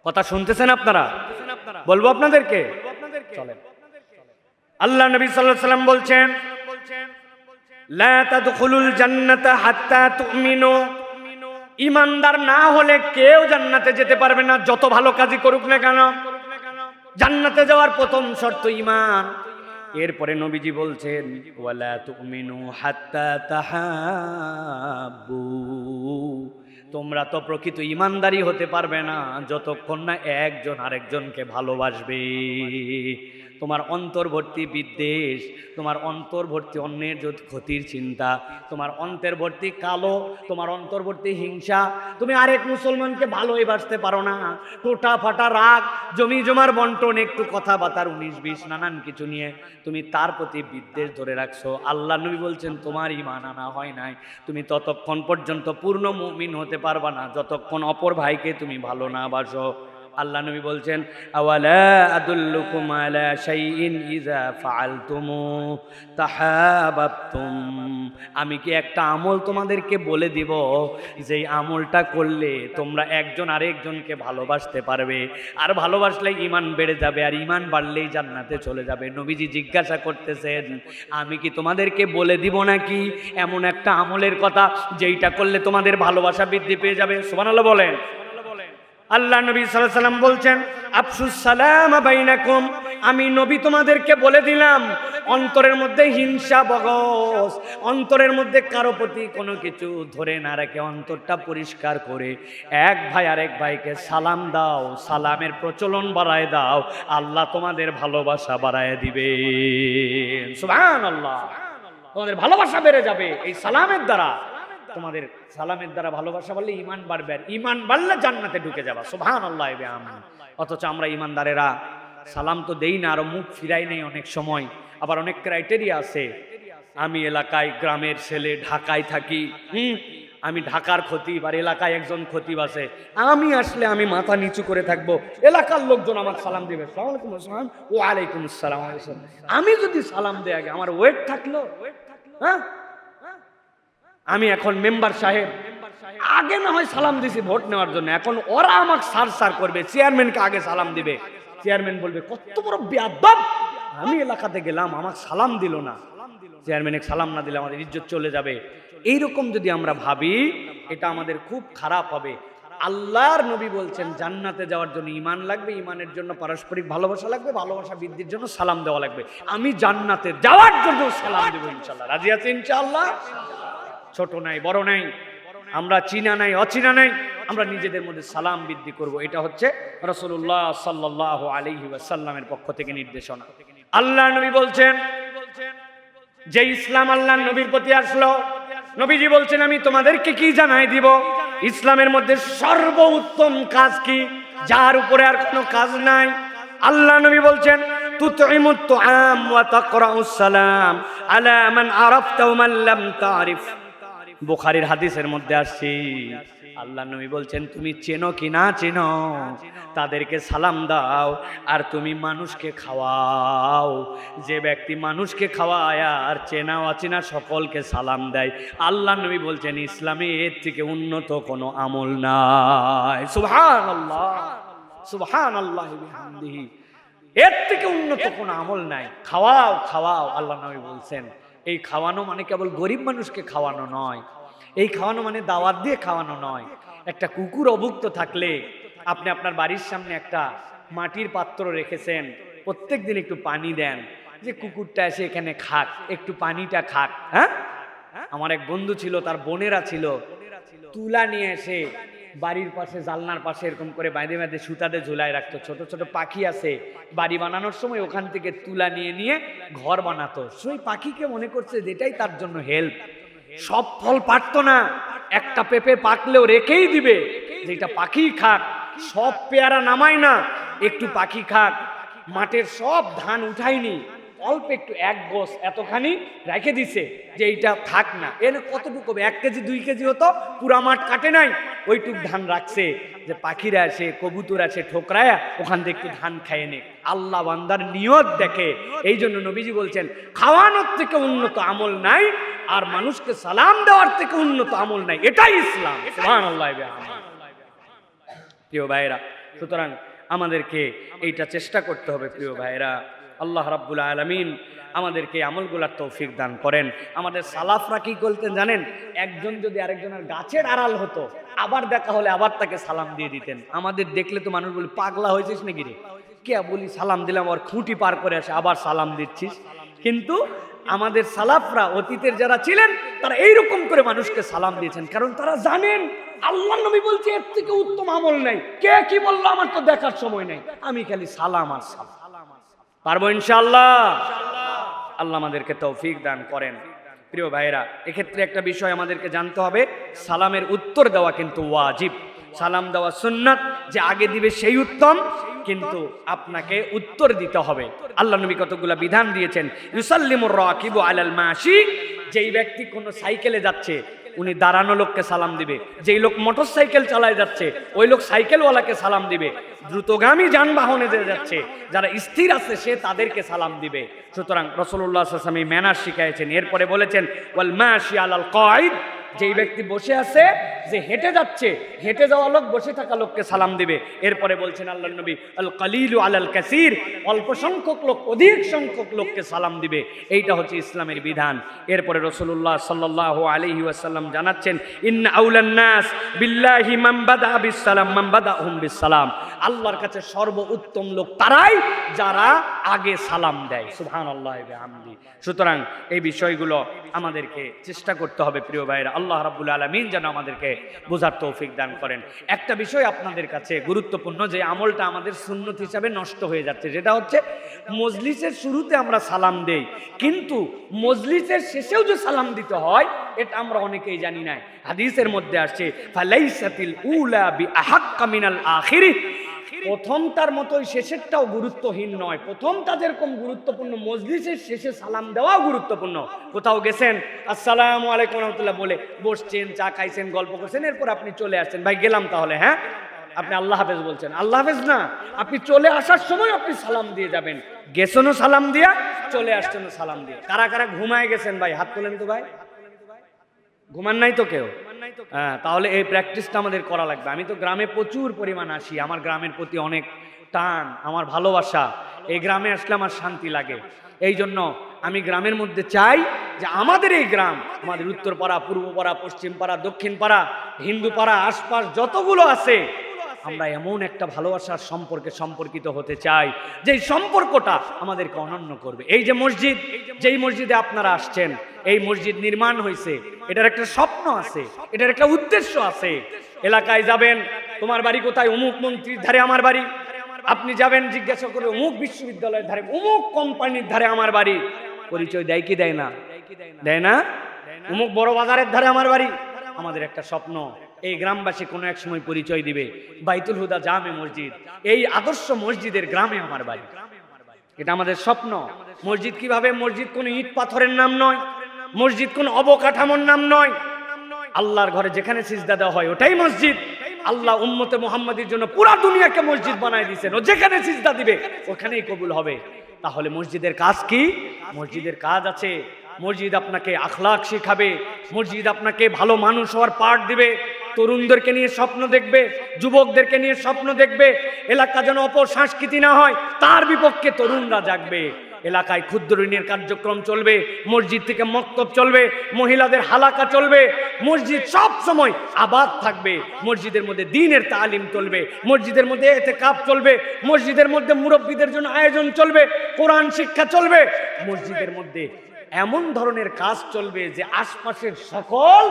কথা শুনতেছেন আপনারা? বলবো আপনাদেরকে, চলেন। আল্লাহ নবী সাল্লাল্লাহু আলাইহি ওয়াসাল্লাম বলছেন, লা তাদখুলুল জান্নাতা হাত্তা তুমিনু। ইমানদার না হলে কেউ জান্নাতে যেতে পারবে না, যত ভালো কাজই করুক না কেন। জান্নাতে যাওয়ার প্রথম শর্ত ঈমান। এরপরে নবীজি বলছেন, ওয়ালা তুমিনু হাত্তা তাহাব্বু। তোমরা তো প্রকৃত ইমানদারি হতে পারবে না যতক্ষণ না একজন আরেকজনকে ভালোবাসবে। তোমার অন্তর্বর্তী বিদ্বেষ, তোমার অন্তর্বর্তী অন্যের যদি ক্ষতির চিন্তা, তোমার অন্তর্বর্তী কালো, তোমার অন্তর্বর্তী হিংসা, তুমি আরেক মুসলমানকে ভালোই বাসতে পারো না। টোটা ফাটা রাগ, জমি জমার বন্টন, একটু কথাবার্তার 19-20 নানান কিছু নিয়ে তুমি তার প্রতি বিদ্বেষ ধরে রাখছো। আল্লাহ নবী বলছেন তোমার ঈমান আনা হয় নাই, তুমি ততক্ষণ পর্যন্ত পূর্ণ মুমিন হতে পারবা না যতক্ষণ অপর ভাইকে তুমি ভালো না বাসো। আল্লাহ নবী বলছেন আওয়ালা আদুল্লুকুম আলা শাইইন ইযা ফাআলতুমু তাহাবাবতুম, আমি কি একটা আমল তোমাদেরকে বলে দিব যেই আমলটা করলে তোমরা একজন আরেকজনকে ভালোবাসতে পারবে, আর ভালোবাসলে ঈমান বেড়ে যাবে, আর ঈমান বাড়লেই জান্নাতে চলে যাবে। নবীজি জিজ্ঞাসা করতেছেন আমি কি তোমাদেরকে বলে দিব নাকি এমন একটা আমলের কথা যেইটা করলে তোমাদের ভালোবাসা বৃদ্ধি পেয়ে যাবে? সুবহানাল্লাহ বলেন। আল্লাহ নবী সাল্লাল্লাহু আলাইহি ওয়াসাল্লাম বলছেন আফসুস সালাম বাইনাকুম, আমি নবী তোমাদেরকে বলে দিলাম অন্তরের মধ্যে হিংসা বগস, অন্তরের মধ্যে কারো প্রতি কোনো কিছু ধরে না রেখে অন্তরটা পরিষ্কার করে এক ভাই আরেক ভাইকে সালাম দাও, সালামের প্রচলন বাড়ায় দাও, আল্লাহ তোমাদের ভালোবাসা বাড়ায় দিবে। সুবহানাল্লাহ, তোমাদের ভালোবাসা বেড়ে যাবে এই সালামের দ্বারা। তোমাদের সালামের দ্বারা ভালোবাসা বাড়লে ঈমান বাড়বে, আর ঈমান বাড়লে জান্নাতে ঢুকে যাবা। সুবহানাল্লাহ। অথচ আমরা ঈমানদারেরা সালাম তো দেই না, আর মুখ ফিরাই নেই অনেক সময়। আবার অনেক ক্রাইটেরিয়া আছে, আমি এলাকায় গ্রামের ছেলে, ঢাকায় থাকি, আমি ঢাকার খতিব, আর এলাকায় একজন খতিব আছে, আমি আসলে আমি মাথা নিচু করে থাকবো, এলাকার লোকজন আমাকে সালাম দিবে, আসসালামু আলাইকুম, আসসালাম ওয়া আলাইকুম আসসালাম। আমি যদি সালাম দেই আগে, আমার ওয়েট থাকলো? হ্যাঁ, আমি এখন মেম্বার সাহেব, আগে না হয় সালাম দিছি ভোট নেওয়ার জন্য, এখন ওরা আমাকে সার করবে, চেয়ারম্যানকে আগে সালাম দিবে, চেয়ারম্যান বলবে কত বড় বেয়াদব, আমি এলাকাতে গেলাম আমাকে সালাম দিল না, চেয়ারম্যানকে সালাম না দিলে আমাদের ইজ্জত চলে যাবে। এইরকম যদি আমরা ভাবি এটা আমাদের খুব খারাপ হবে। আল্লাহর নবী বলছেন জান্নাতে যাওয়ার জন্য ঈমান লাগবে, ঈমানের জন্য পারস্পরিক ভালোবাসা লাগবে, ভালোবাসা বৃদ্ধির জন্য সালাম দেওয়া লাগবে। আমি জান্নাতে যাওয়ার জন্য সালাম দেব ইনশাআল্লাহ। রাজি আছে ইনশাআল্লাহ? ছোট নাই বড় নাই, আমরা চীনা নাই অচীনা নাই, আমরা নিজেদের মধ্যে সালাম বৃদ্ধি করব। এটা হচ্ছে রাসূলুল্লাহ সাল্লাল্লাহু আলাইহি ওয়াসাল্লামের পক্ষ থেকে নির্দেশনা। আল্লাহর নবী বলছেন যে ইসলাম আল্লাহর নবীর প্রতি আসলো, নবীজি বলছেন আমি তোমাদেরকে কি জানাই দিব, ইসলামের মধ্যে সর্বোত্তম কাজ কি, যার উপরে আর কোনো কাজ নাই। আল্লাহ নবী বলছেন তুতইমুত তুআম ওয়া তাকরাউস সালাম আলা মান আরাফতা ওয়া মান লাম তারিফ। বুখারীর হাদিসের মধ্যে আসছে আল্লাহ নবী বলছেন তুমি চেনো কি না চেনো তাদেরকে সালাম দাও, আর তুমি মানুষকে খাওয়াও। যে ব্যক্তি মানুষকে খাওয়ায় আর চেনা অচেনা সকলকে সালাম দেয়, আল্লাহ নবী বলছেন ইসলামে এর থেকে উন্নত কোনো আমল নাই। সুবহানাল্লাহ, সুবহানাল্লাহি বিহামদিহি। এর থেকে উন্নত কোনো আমল নাই। খাওয়াও খাওয়াও, আল্লাহ নবী বলছেন। এই খাওয়ানো মানে কেবল গরিব মানুষকে খাওয়ানো নয়, এই খাওয়ানো মানে দাওয়াত দিয়ে খাওয়ানো নয়। একটা কুকুর অভুক্ত থাকলে আপনি আপনার বাড়ির সামনে একটা মাটির পাত্র রেখেছেন, প্রত্যেক দিন একটু পানি দেন, যে কুকুরটা এসে এখানে খাক, একটু পানিটা খাক। হ্যাঁ, আমার এক বন্ধু ছিল, তার বোনেরা ছিল, তুলা নিয়ে এসে বাড়ির পাশে জালনার পাশে এরকম করে বাইরে বাইরে সুতাতে ঝুলায় রাখতো। ছোট ছোট পাখি আছে, বাড়ি বানানোর সময় ওখান থেকে তুলা নিয়ে নিয়ে ঘর বানাতো। সেই পাখিকে মনে করছে যেটাই তার জন্য হেল্প। সব ফল পারতো না, একটা পেঁপে পাকলেও রেখেই দিবে যেটা পাখি খাক। সব পেয়ারা নামাই না, একটু পাখি খাক। মাঠের সব ধান উঠাইনি, অল্প একটু এক গোছ এতখানি রেখে দিছে যে এইটা থাক না। এর কতটুকু 1 কেজি 2 কেজি হতো, পুরা মাঠ কাটে নাই, ওইটুক ধান রাখছে যে পাখিরা আসে, কবুতর আসে ঠোকরায়া ওখান থেকে একটু ধান খাইয়ে নে। আল্লাহ বান্দার নিয়ত দেখে। এই জন্য নবীজি বলছেন খাওয়ানোর থেকে উন্নত আমল নাই, আর মানুষকে সালাম দেওয়ার থেকে উন্নত আমল নাই। এটাই ইসলাম। সুবহানাল্লাহ। প্রিয় ভাইরা, সুতরাং আমাদেরকে এইটা চেষ্টা করতে হবে। প্রিয় ভাইরা, আল্লাহ রাব্বুল আলামিন আমাদেরকে আমলগুলার তৌফিক দান করেন। আমাদের সালাফরা কি করতেন জানেন? একজন যদি আরেকজনের গাছের আড়াল হতো, আবার দেখা হলে আবার তাকে সালাম দিয়ে দিতেন। আমাদের দেখলে তো মানুষ বলি পাগলা হয়েছিস নাকি রে, কে বলি সালাম দিলাম আর খুঁটি পার করে আসে আবার সালাম দিচ্ছিস। কিন্তু আমাদের সালাফরা, অতীতের যারা ছিলেন, তারা এইরকম করে মানুষকে সালাম দিয়েছেন, কারণ তারা জানেন আল্লাহর নবী বলছে এর থেকে উত্তম আমল নাই। কে কি বললো আমার তো দেখার সময় নাই, আমি খালি সালাম আর সালাম। পারবো ইনশাআল্লাহ? আল্লাহ আমাদেরকে তৌফিক দান করেন। প্রিয় ভাইরা, এক্ষেত্রে একটা বিষয় আমাদেরকে জানতে হবে, সালামের উত্তর দেওয়া কিন্তু ওয়াজিব। সালাম দেওয়া সুন্নাত, যে আগে দিবে সেই উত্তম, কিন্তু আপনাকে উত্তর দিতে হবে। আল্লাহ নবী কতগুলা বিধান দিয়েছেন। ইউসাল্লিমুর রাকিবু আলাল মাশি, যেই ব্যক্তি কোনো সাইকেলে যাচ্ছে উনি দাঁড়ানো লোককে সালাম দিবে, যেই লোক মোটর সাইকেল চালায় যাচ্ছে ওই লোক সাইকেলওয়ালাকে সালাম দিবে, দ্রুতগামী যানবাহনে যে যাচ্ছে যারা স্থির আছে সে তাদেরকে সালাম দিবে। সুতরাং রাসূলুল্লাহ সাল্লাল্লাহু আলাইহি ওয়াসাল্লাম ম্যানার শিখাইছেন। এরপরে বলেছেন ওয়াল মাশি আলাল কাঈদ, যেই ব্যক্তি বসে আছে, যে হেঁটে যাচ্ছে, হেঁটে যাওয়া লোক বসে থাকা লোককে সালাম দিবে। এরপরে বলছেন আল্লাহর নবী আল কালিলু আলাল কাসীর, অল্প সংখ্যক লোক অধিক সংখ্যক লোককে সালাম দিবে। এইটা হচ্ছে ইসলামের বিধান। এরপরে রাসূলুল্লাহ সাল্লাল্লাহু আলাইহি ওয়াসাল্লাম জানাচ্ছেন ইন্না আউলান নাস বিল্লাহি মান বাদা বিস সালাম মান বাদাহুম বিস সালাম, আল্লাহর কাছে সর্বোত্তম লোক তারাই যারা আগে সালাম দেয়। সুবহানাল্লাহি ওয়া বিহামদি। সুতরাং এই বিষয়গুলো আমাদেরকে চেষ্টা করতে হবে প্রিয় ভাইরা। আল্লাহ রাব্বুল আলামিন যেন আমাদেরকে বোঝার তৌফিক দান করেন। একটা বিষয় আপনাদের কাছে গুরুত্বপূর্ণ, যে আমলটা আমাদের সুন্নত হিসাবে নষ্ট হয়ে যাচ্ছে, যেটা হচ্ছে মজলিসের শুরুতে আমরা সালাম দেই, কিন্তু মজলিসের শেষেও যে সালাম দিতে হয় এটা আমরা অনেকেই জানি না। হাদিসের মধ্যে আসছে ফালাইসাতিল উলা বিআহাক্কা মিনাল আখিরি, প্রথমটার মতোই শেষেরটাও গুরুত্বহীন নয়। প্রথমটা যেরকম গুরুত্বপূর্ণ, মজলিসের শেষে সালাম দেওয়াও গুরুত্বপূর্ণ। কোথাও গেছেন আসসালামু আলাইকুম রাহমাতুল্লাহ বলে বসছেন, চা খাইছেন, গল্প করছেন, এরপর আপনি চলে আসছেন, ভাই গেলাম তাহলে, হ্যাঁ, আপনি আল্লাহ হাফেজ বলছেন। আল্লাহ হাফেজ না, আপনি চলে আসার সময় আপনি সালাম দিয়ে যাবেন। গেছেনও সালাম দিয়া, চলে আসছেনও সালাম দিয়ে। কারা কারা ঘুমায় গেছেন ভাই হাত তোলেন তো ভাই। ঘুমান নাই তো কেউ? হ্যাঁ, তাহলে এই প্র্যাকটিসটা আমাদের করা লাগবে। আমি তো গ্রামে প্রচুর পরিমাণ আসি, আমার গ্রামের প্রতি অনেক টান, আমার ভালোবাসা। এই গ্রামে আসলে আমার শান্তি লাগে। এই জন্য আমি গ্রামের মধ্যে চাই যে আমাদের এই গ্রাম, আমাদের উত্তরপাড়া, পূর্বপাড়া, পশ্চিমপাড়া, দক্ষিণপাড়া, হিন্দুপাড়া, আশপাশ যতগুলো আছে, আমরা এমন একটা ভালোবাসার সম্পর্কে সম্পর্কিত হতে চাই যে সম্পর্কটা আমাদেরকে অনন্য করবে। এই যে মসজিদ, যেই মসজিদে আপনারা আসছেন, এই মসজিদ নির্মাণ হয়েছে, এটার একটা স্বপ্ন আছে, এটার একটা উদ্দেশ্য আছে। এলাকায় যাবেন, তোমার বাড়ি কোথায়? অমুক মন্ত্রীর ধারে আমার বাড়ি। আপনি যাবেন, জিজ্ঞাসা করবে অমুক বিশ্ববিদ্যালয়ের ধারে, অমুক কোম্পানির ধারে আমার বাড়ি। পরিচয় দেয় কি দেয় না? দেয় না? অমুক বড় বাজারের ধারে আমার বাড়ি। আমাদের একটা স্বপ্ন, এই গ্রামবাসী কোনো এক সময় পরিচয় দিবে বাইতুল হুদা জামে মসজিদ, এই আদর্শ মসজিদের গ্রামে আমার বাড়ি। এটা আমাদের স্বপ্ন। মসজিদ কিভাবে? মসজিদ কোনো ইট পাথরের নাম নয়, মসজিদ কোনো অবকাঠামোর নাম নয়। আল্লাহর ঘরে যেখানে সিজদা দেওয়া হয় ওটাই মসজিদ। আল্লাহ উম্মতে মুহাম্মাদির জন্য পুরা দুনিয়াকে মসজিদ বানায় দিয়েছেন, ও যেখানে সিজদা দিবে ওখানেই কবুল হবে। তাহলে মসজিদের কাজ কি? মসজিদের কাজ আছে, মসজিদ আপনাকে আখলাক শিখাবে, মসজিদ আপনাকে ভালো মানুষ হওয়ার পাঠ দিবে, তরুণদেরকে নিয়ে স্বপ্ন দেখবে, যুবকদেরকে নিয়ে স্বপ্ন দেখবে। এলাকা যেন অপসংস্কৃতি না হয়, তার বিপক্ষে তরুণরা জাগবে। এলাকায় ক্ষুদ্র ঋণের কার্যক্রম চলবে, মসজিদ থেকে মক্তব চলবে, মহিলাদের হালাকা চলবে, মসজিদ সব সময় আবাদ থাকবে। মসজিদের মধ্যে দ্বীনের তালিম চলবে, মসজিদের মধ্যে ইতিকাফ চলবে, মসজিদের মধ্যে মুরব্বীদের জন্য আয়োজন চলবে, কোরআন শিক্ষা চলবে। মসজিদের মধ্যে এমন ধরনের কাজ চলবে যে আশপাশের সকল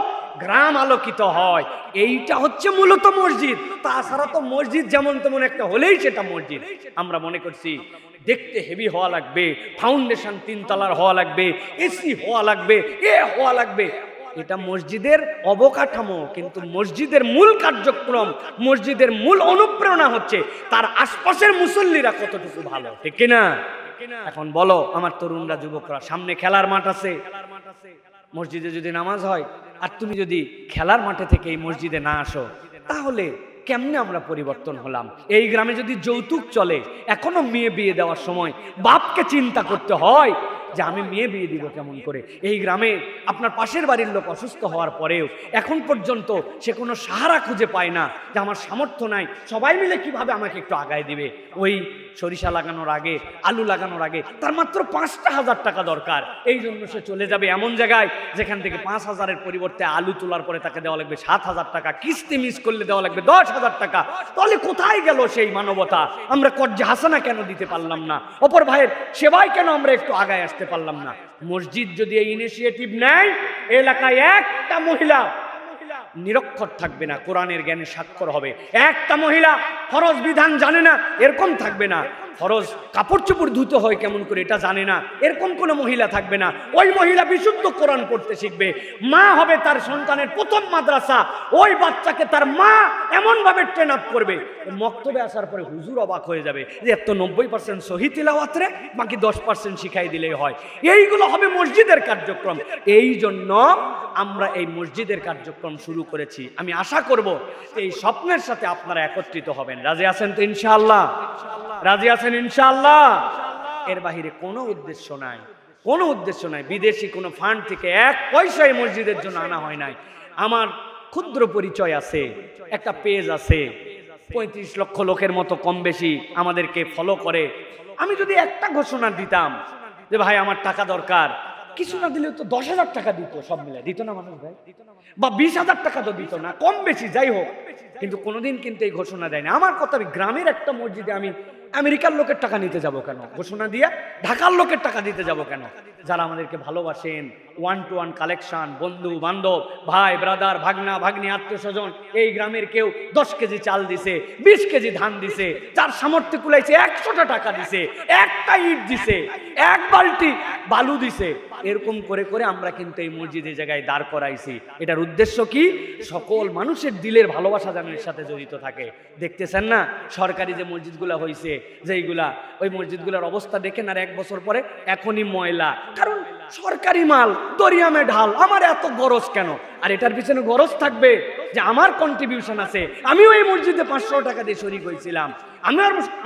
গ্রাম আলোকিত হয়। এইটা হচ্ছে মূলত মসজিদ। তাছাড়া তো মসজিদ যেমন তেমন একটা হলেই সেটা মসজিদ। আমরা মনে করছি দেখতে হেভি হওয়া লাগবে, ফাউন্ডেশন 3 তলার হওয়া লাগবে, এসি হওয়া লাগবে, এ হওয়া লাগবে। এটা মসজিদের অবকাঠামো, কিন্তু মসজিদের মূল কার্যক্রম, মসজিদের মূল অনুপ্রেরণা হচ্ছে তার আশপাশের মুসল্লিরা কতটুকু ভালো, ঠিক কিনা? এখন বলো আমার তরুণরা, যুবকরা, সামনে খেলার মাঠ আছে, মসজিদে যদি নামাজ হয় আর তুমি যদি খেলার মাঠে থেকে এই মসজিদে না আসো, তাহলে কেমনে আমরা পরিবর্তন হলাম? এই গ্রামে যদি যৌতুক চলে, এখনো মেয়ে বিয়ে দেওয়ার সময় বাপকে চিন্তা করতে হয় যে আমি মেয়ে বিয়ে দিব কেমন করে। এই গ্রামে আপনার পাশের বাড়ির লোক অসুস্থ হওয়ার পরেও এখন পর্যন্ত সে কোনো সাহারা খুঁজে পায় না যে আমার সামর্থ্য নাই, সবাই মিলে কিভাবে আমাকে একটু আগায় দিবে। ওই সরিষা লাগানোর আগে, আলু লাগানোর আগে তার মাত্র 5,000 টাকা দরকার। এই জন্য সে চলে যাবে এমন জায়গায় যেখান থেকে 5,000-এর পরিবর্তে আলু তোলার পরে তাকে দেওয়া লাগবে 7,000 টাকা, কিস্তি মিস করলে দেওয়া লাগবে 10,000 টাকা। তাহলে কোথায় গেল সেই মানবতা? আমরা কর্জে হাসানা কেন দিতে পারলাম না? অপর ভাইয়ের সেবায় কেন আমরা একটু আগায় আসতে পারলাম না? মসজিদ যদি এই ইনিশিয়েটিভ নেয়, এলাকায় একটা মহিলা নিরক্ষর থাকবে না, কোরআনের জ্ঞানে স্বাক্ষর হবে। একটা মহিলা ফরজ বিধান জানে না এরকম থাকবে না, ফরজ কাপড় চোপড় ধুতে হয় কেমন করে এটা জানে না এরকম কোনো মহিলা থাকবে না। ওই মহিলা বিশুদ্ধ কোরআন পড়তে শিখবে। মা হবে তার সন্তানের প্রথম মাদ্রাসা। ওই বাচ্চাকে তার মা এমনভাবে ট্রেন আপ করবে, মক্তবে আসার পরে হুজুর অবাক হয়ে যাবে যে এত 90% সহি তিলাওয়াত রে, বাকি 10% শিখাই দিলেই হয়। এইগুলো হবে মসজিদের কার্যক্রম। এই জন্য আমরা এই মসজিদের কার্যক্রম শুরু করেছি। আমি আশা করব এই স্বপ্নের সাথে আপনারা একত্রিত হবেন। রাজি আছেন তো ইনশাআল্লাহ? রাজি আছেন ইনশাআল্লাহ? এর বাহিরে কোনো উদ্দেশ্য নাই, কোনো উদ্দেশ্য নাই। বিদেশি কোনো ফান্ড থেকে 1 পয়সা এই মসজিদের জন্য আনা হয় নাই। আমার ক্ষুদ্র পরিচয় আছে, একটা পেজ আছে, 35 লক্ষ লোকের মতো কম বেশি আমাদেরকে ফলো করে। আমি যদি একটা ঘোষণা দিতাম যে ভাই আমার টাকা দরকার, কিছু না দিলেও তো 10,000 টাকা দিত, সব মিলে দিত না মানুষ ভাই, বা 20,000 টাকা তো দিত না, কম বেশি যাই হোক, কিন্তু কোনোদিন কিন্তু এই ঘোষণা দেয় না। আমার কথা, গ্রামের একটা মসজিদে আমি আমেরিকার লোকের টাকা নিতে যাব কেন? ঘোষণা দিয়ে ঢাকার লোকের টাকা দিতে যাব কেন? যারা আমাদেরকে ভালোবাসেন, 1-to-1 কালেকশন, বন্ধু বান্ধব, ভাই ব্রাদার, ভাগনা ভাগ্নি, আত্মীয় স্বজন, এই গ্রামের কেউ 10 কেজি চাল দিছে, 20 কেজি ধান দিছে, যার সামর্থ্য কুলাইছে 100টা টাকা দিছে, একটা ইট দিছে, 1 বালতি বালু দিছে। এরকম করে করে আমরা কিন্তু এই মসজিদের জায়গায় দাঁড় করাইছি। এটার উদ্দেশ্য কি? সকল মানুষের দিলের ভালোবাসা যেন এর সাথে জড়িত থাকে। দেখতেছেন না সরকারি যে মসজিদগুলো হয়েছে, যেইগুলা, ওই মসজিদগুলোর অবস্থা দেখেন, আর 1 বছর পরে এখনই ময়লা। কারণ সরকারি মাল দরিয়ামে ঢাল। আমার এত গরজ কেন? আর এটার পিছনে গরজ থাকবে যে আমার কন্ট্রিবিউশন আছে। আমিও এই মসজিদে 500 টাকা দিয়ে শরীক হয়েছিলাম,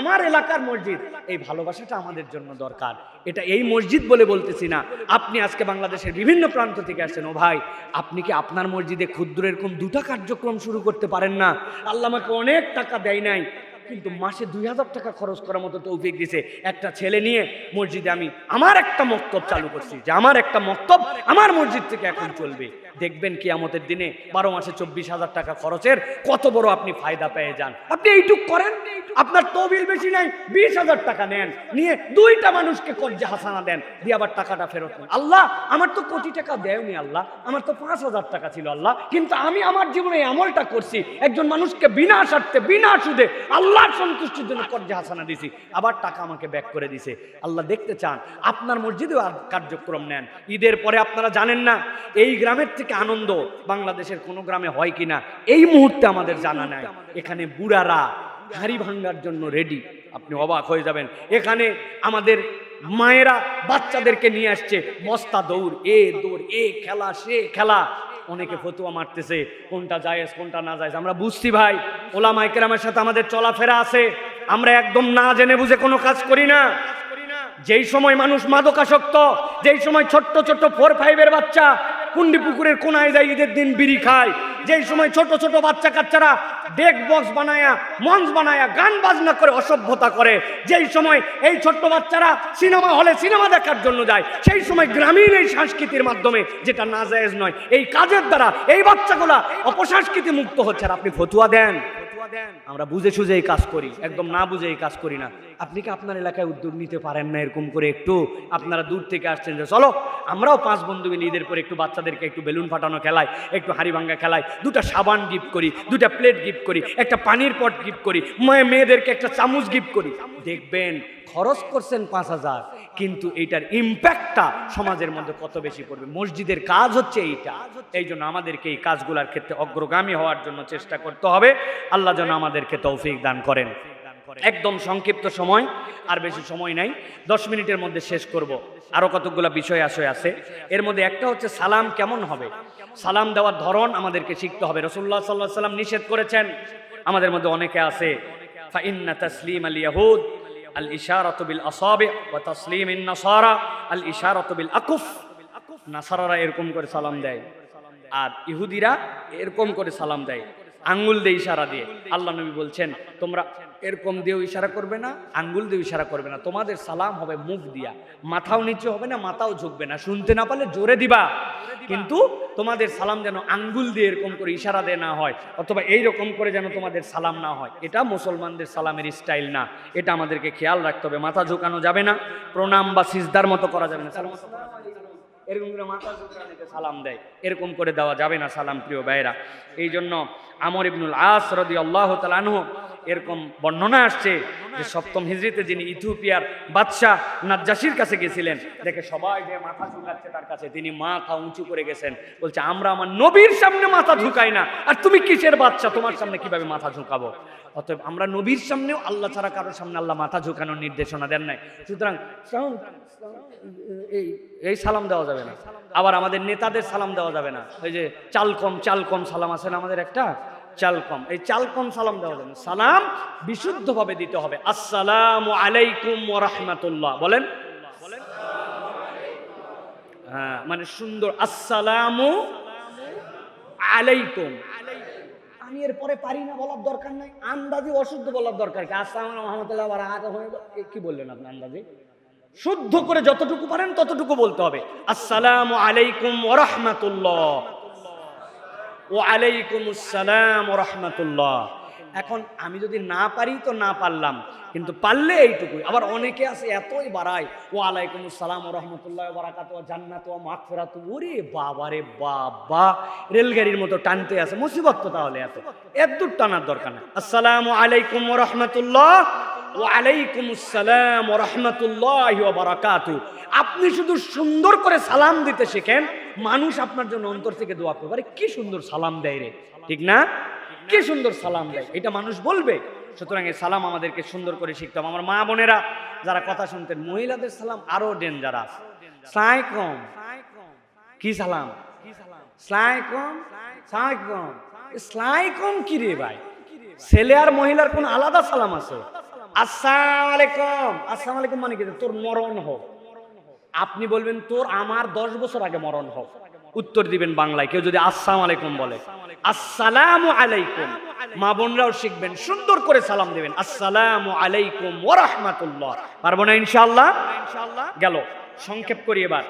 আমার এলাকার মসজিদ। এই ভালোবাসাটা আমাদের জন্য দরকার। এটা এই মসজিদ বলে বলতেছি না। আপনি আজকে বাংলাদেশের বিভিন্ন প্রান্ত থেকে আসছেন, ও ভাই আপনি কি আপনার মসজিদে ক্ষুদ্র এরকম 2টা কার্যক্রম শুরু করতে পারেন না? আল্লাহ আমাকে অনেক টাকা দেয় নাই, কিন্তু মাসে 2000 টাকা খরচ করার মতো তৌফিক দিছে। একটা ছেলে নিয়ে মসজিদে আমি আমার একটা মক্তব চালু করছি, যে আমার একটা মক্তব আমার মসজিদ থেকে এখন চলবে। দেখবেন কিয়ামতের দিনে 12 মাসে 24,000 টাকা খরচের কত বড় আপনি ফায়দা পেয়ে যান। আপনি এইটুক করেন, আপনার তহবিল বেশি নাই, 20,000 টাকা নেন, নিয়ে 2টা মানুষকে কর্জে হাসানা দেন, দিয়ে আবার টাকাটা ফেরত নেন। আল্লাহ আমার তো কোটি টাকা দেয়নি, আল্লাহ আমার তো 5,000 টাকা ছিল আল্লাহ, কিন্তু আমি আমার জীবনে এই আমলটা করছি, একজন মানুষকে বিনা স্বার্থে বিনা সুদে আল্লাহর সন্তুষ্টির জন্য কর্জে হাসানা দিছি, আবার টাকা আমাকে ব্যাক করে দিছে। আল্লাহ দেখতে চান আপনার মসজিদেও কার্যক্রম নেন। ঈদের পরে আপনারা জানেন না এই গ্রামের থেকে আনন্দ বাংলাদেশের কোনো গ্রামে হয় কিনা এই মুহূর্তে আমাদের জানা নাই। এখানে বুড়ারা হাড়ি ভাঙ্গার জন্য রেডি, আপনি অবাক হয়ে যাবেন। এখানে আমাদের মায়েরা বাচ্চাদেরকে নিয়ে আসছে, বস্তা দৌড়, এ দৌড়, এ খেলা সে খেলা। অনেকে ফতুয়া মারতেছে কোনটা জায়েজ কোনটা না জায়েজ। আমরা বুঝছি ভাই, ওলামায়ে কেরামের সাথে আমাদের চলাফেরা আছে, আমরা একদম না জেনে বুঝে কোনো কাজ করি না। যেই সময় মানুষ মাদকাসক্ত, যেই সময় ছোট্ট ছোট্ট 4-5 বাচ্চা কুন্ডি পুকুরের কোনায় যায় ঈদের দিন বিড়ি খায়, যেই সময় ছোট ছোট বাচ্চা কাচ্চারা ডেক বক্স বানায়া মঞ্চ বানায়া গান বাজনা করে অসভ্যতা করে, যেই সময় এই ছোট্ট বাচ্চারা সিনেমা হলে সিনেমা দেখার জন্য যায়, সেই সময় গ্রামীণ এই সংস্কৃতির মাধ্যমে যেটা না জায়েজ নয়, এই কাজের দ্বারা এই বাচ্চাগুলা অপসংস্কৃতি মুক্ত হচ্ছে। আর আপনি ফতুয়া দেন। আমরা বুঝে সুঝে এই কাজ করি, একদম না বুঝে এই কাজ করি না। আপনি কি আপনার এলাকায় উদ্যোগ নিতে পারেন না এরকম করে? একটু আপনারা দূর থেকে আসছেন যে চলো আমরাও 5 বন্ধু মিলে ঈদের পরে একটু বাচ্চাদেরকে একটু বেলুন ফাটানো খেলাই, একটু হাড়ি ভাঙ্গা খেলাই, 2টা সাবান গিফট করি, 2টা প্লেট গিফট করি, একটা পানির পট গিফট করি, মেয়েদেরকে একটা চামচ গিফট করি। দেখবেন খরচ করছেন 5,000, কিন্তু এইটার ইম্প্যাক্টটা সমাজের মধ্যে কত বেশি পড়বে। মসজিদের কাজ হচ্ছে এইটা। এই জন্য আমাদেরকে এই কাজগুলোর ক্ষেত্রে অগ্রগামী হওয়ার জন্য চেষ্টা করতে হবে। আল্লাহ যেন আমাদেরকে তৌফিক দান করেন। একদম সংক্ষিপ্ত সময়, আর বেশি সময় নাই, 10 মিনিটের মধ্যে শেষ করব। আরো কতগুলো বিষয় আছে। এর মধ্যে একটা হচ্ছে সালাম কেমন হবে। সালাম দেওয়ার ধরন আমাদেরকে শিখতে হবে। রাসূলুল্লাহ সাল্লাল্লাহু আলাইহি ওয়াসাল্লাম নিষেধ করেছেন। আমাদের মধ্যে অনেকে আছে ফা ইন্না তাসলিম আল ইয়াহুদ আল ইশারাতু বিল আসাবি ওয়া তাসলিম আন নাসারা আল ইশারাতু বিল আকুফ। নাসারারা এরকম করে সালাম দেয়, আর ইহুদিরা এরকম করে সালাম দেয়, আঙ্গুল দিয়ে ইশারা দিয়ে। আল্লাহ নবী বলছেন তোমরা এরকম দিয়েও ইশারা করবে না, আঙ্গুল দিয়ে ইশারা করবে না, তোমাদের সালাম হবে মুখ দিয়া, মাথাও নিচে হবে না, মাথাও ঝুঁকবে না, শুনতে না পারলে জোরে দিবা, কিন্তু তোমাদের সালাম যেন আঙ্গুল দিয়ে এরকম করে ইশারা দিয়ে না হয়, অথবা এইরকম করে যেন তোমাদের সালাম না হয়। এটা মুসলমানদের সালামের স্টাইল না, এটা আমাদেরকে খেয়াল রাখতে হবে। মাথা ঝুঁকানো যাবে না, প্রণাম বা সিজদার মতো করা যাবে না। এরকম করে মাথা ঝুঁকায় অনেকে সালাম দেয়, এরকম করে দেওয়া যাবে না সালাম প্রিয় ভাইরা। এই জন্য আমর ইবনুল আস রাদিয়াল্লাহু তাআলা আনহু এরকম বর্ণনা আসছে যে 7ম হিজরিতে যিনি ইথিওপিয়ার বাদশাহ নাজ্জাশির কাছে গেছিলেন, দেখে সবাই যে মাথা ঝুঁকাচ্ছে তার কাছে, তিনি মাথা উঁচু করে গেছেন, বলছে আমরা আমার নবীর সামনে মাথা ঝুঁকাই না, আর তুমি কিসের বাদশা, তোমার সামনে কিভাবে মাথা ঝুঁকাবো? অতএব আমরা নবীর সামনেও আল্লাহ ছাড়া কারোর সামনে আল্লাহ মাথা ঝুঁকানোর নির্দেশনা দেন নাই। সুতরাং এই সালাম দেওয়া যাবে না। আবার আমাদের নেতাদের সালাম দেওয়া যাবে না। ওই যে চালকম সালাম আছে না আমাদের একটা, চালকম, এই চালকম সালাম দেওয়া যাবে না। সালাম বিশুদ্ধভাবে দিতে হবে। আসসালামু আলাইকুম ওয়া রাহমাতুল্লাহ বলেন, হ্যাঁ, মানে সুন্দর আসসালামু আলাইকুম। আমি এরপরে পারি না বলার দরকার নাই, আন্দাজে অশুদ্ধ বলার দরকার কি? আসসালামু রাহমাতুল্লাহ কি বললেন আপনি? আন্দাজে শুদ্ধ করে যতটুকু পারেন ততটুকু বলতে হবে। আসসালামু আলাইকুম ওয়া রাহমাতুল্লাহ, ওয়া আলাইকুমুস সালাম ওয়া রাহমাতুল্লাহ। এখন আমি যদি না পারি তো না পারলাম, কিন্তু পারলে এইটুকুই। আবার অনেকে আছে এতই বাড়ায়, ওয়া আলাইকুমুস সালাম ওয়া রাহমাতুল্লাহি ওয়া বারাকাতুহু ওয়া জান্নাতু ওয়া মাগফিরাতু। ওরে বাবা রে বাবা, রেলগাড়ির মতো টানতে আছে, মুসিবত তো তাহলে এত দূর টানার দরকার নেই। আসসালামু আলাইকুম ওয়া রাহমাতুল্লাহ, ওয়া আলাইকুমুস সালাম ওয়া রাহমাতুল্লাহি ওয়া বারাকাতুহু। আপনি শুধু সুন্দর করে সালাম দিতে শিখেন, মানুষ আপনার জন্য অন্তর থেকে দোয়া করবে। আরে কি সুন্দর সালাম দেয় রে, ঠিক না? কি সুন্দর সালাম দেয়, এটা মানুষ বলবে। সুতরাং এই সালাম আমাদেরকে সুন্দর করে শিখতে হবে। আমার মা বোনেরা যারা কথা শুনতেন, মহিলাদের সালাম আরো ডেঞ্জারাস। সালাম, কি সালাম? সালাম, সালাম, সালাম কি রে ভাই? ছেলে আর মহিলার কোন আলাদা সালাম আছে? আসসালামু আলাইকুম, আসসালামু আলাইকুম মানে কি? তোর মরণ হোক। আপনি বলবেন তোর আমার 10 বছর আগে মরণ হোক, উত্তর দিবেন বাংলায়। কেউ যদি আসসালামু আলাইকুম বলে, আসসালামু আলাইকুম। মা বোনরাও শিখবেন, সুন্দর করে সালাম দিবেন, আসসালামু আলাইকুম ওয়া রাহমাতুল্লাহ। পারবো না ইনশাআল্লাহ? গেল, সংক্ষেপ করি এবার।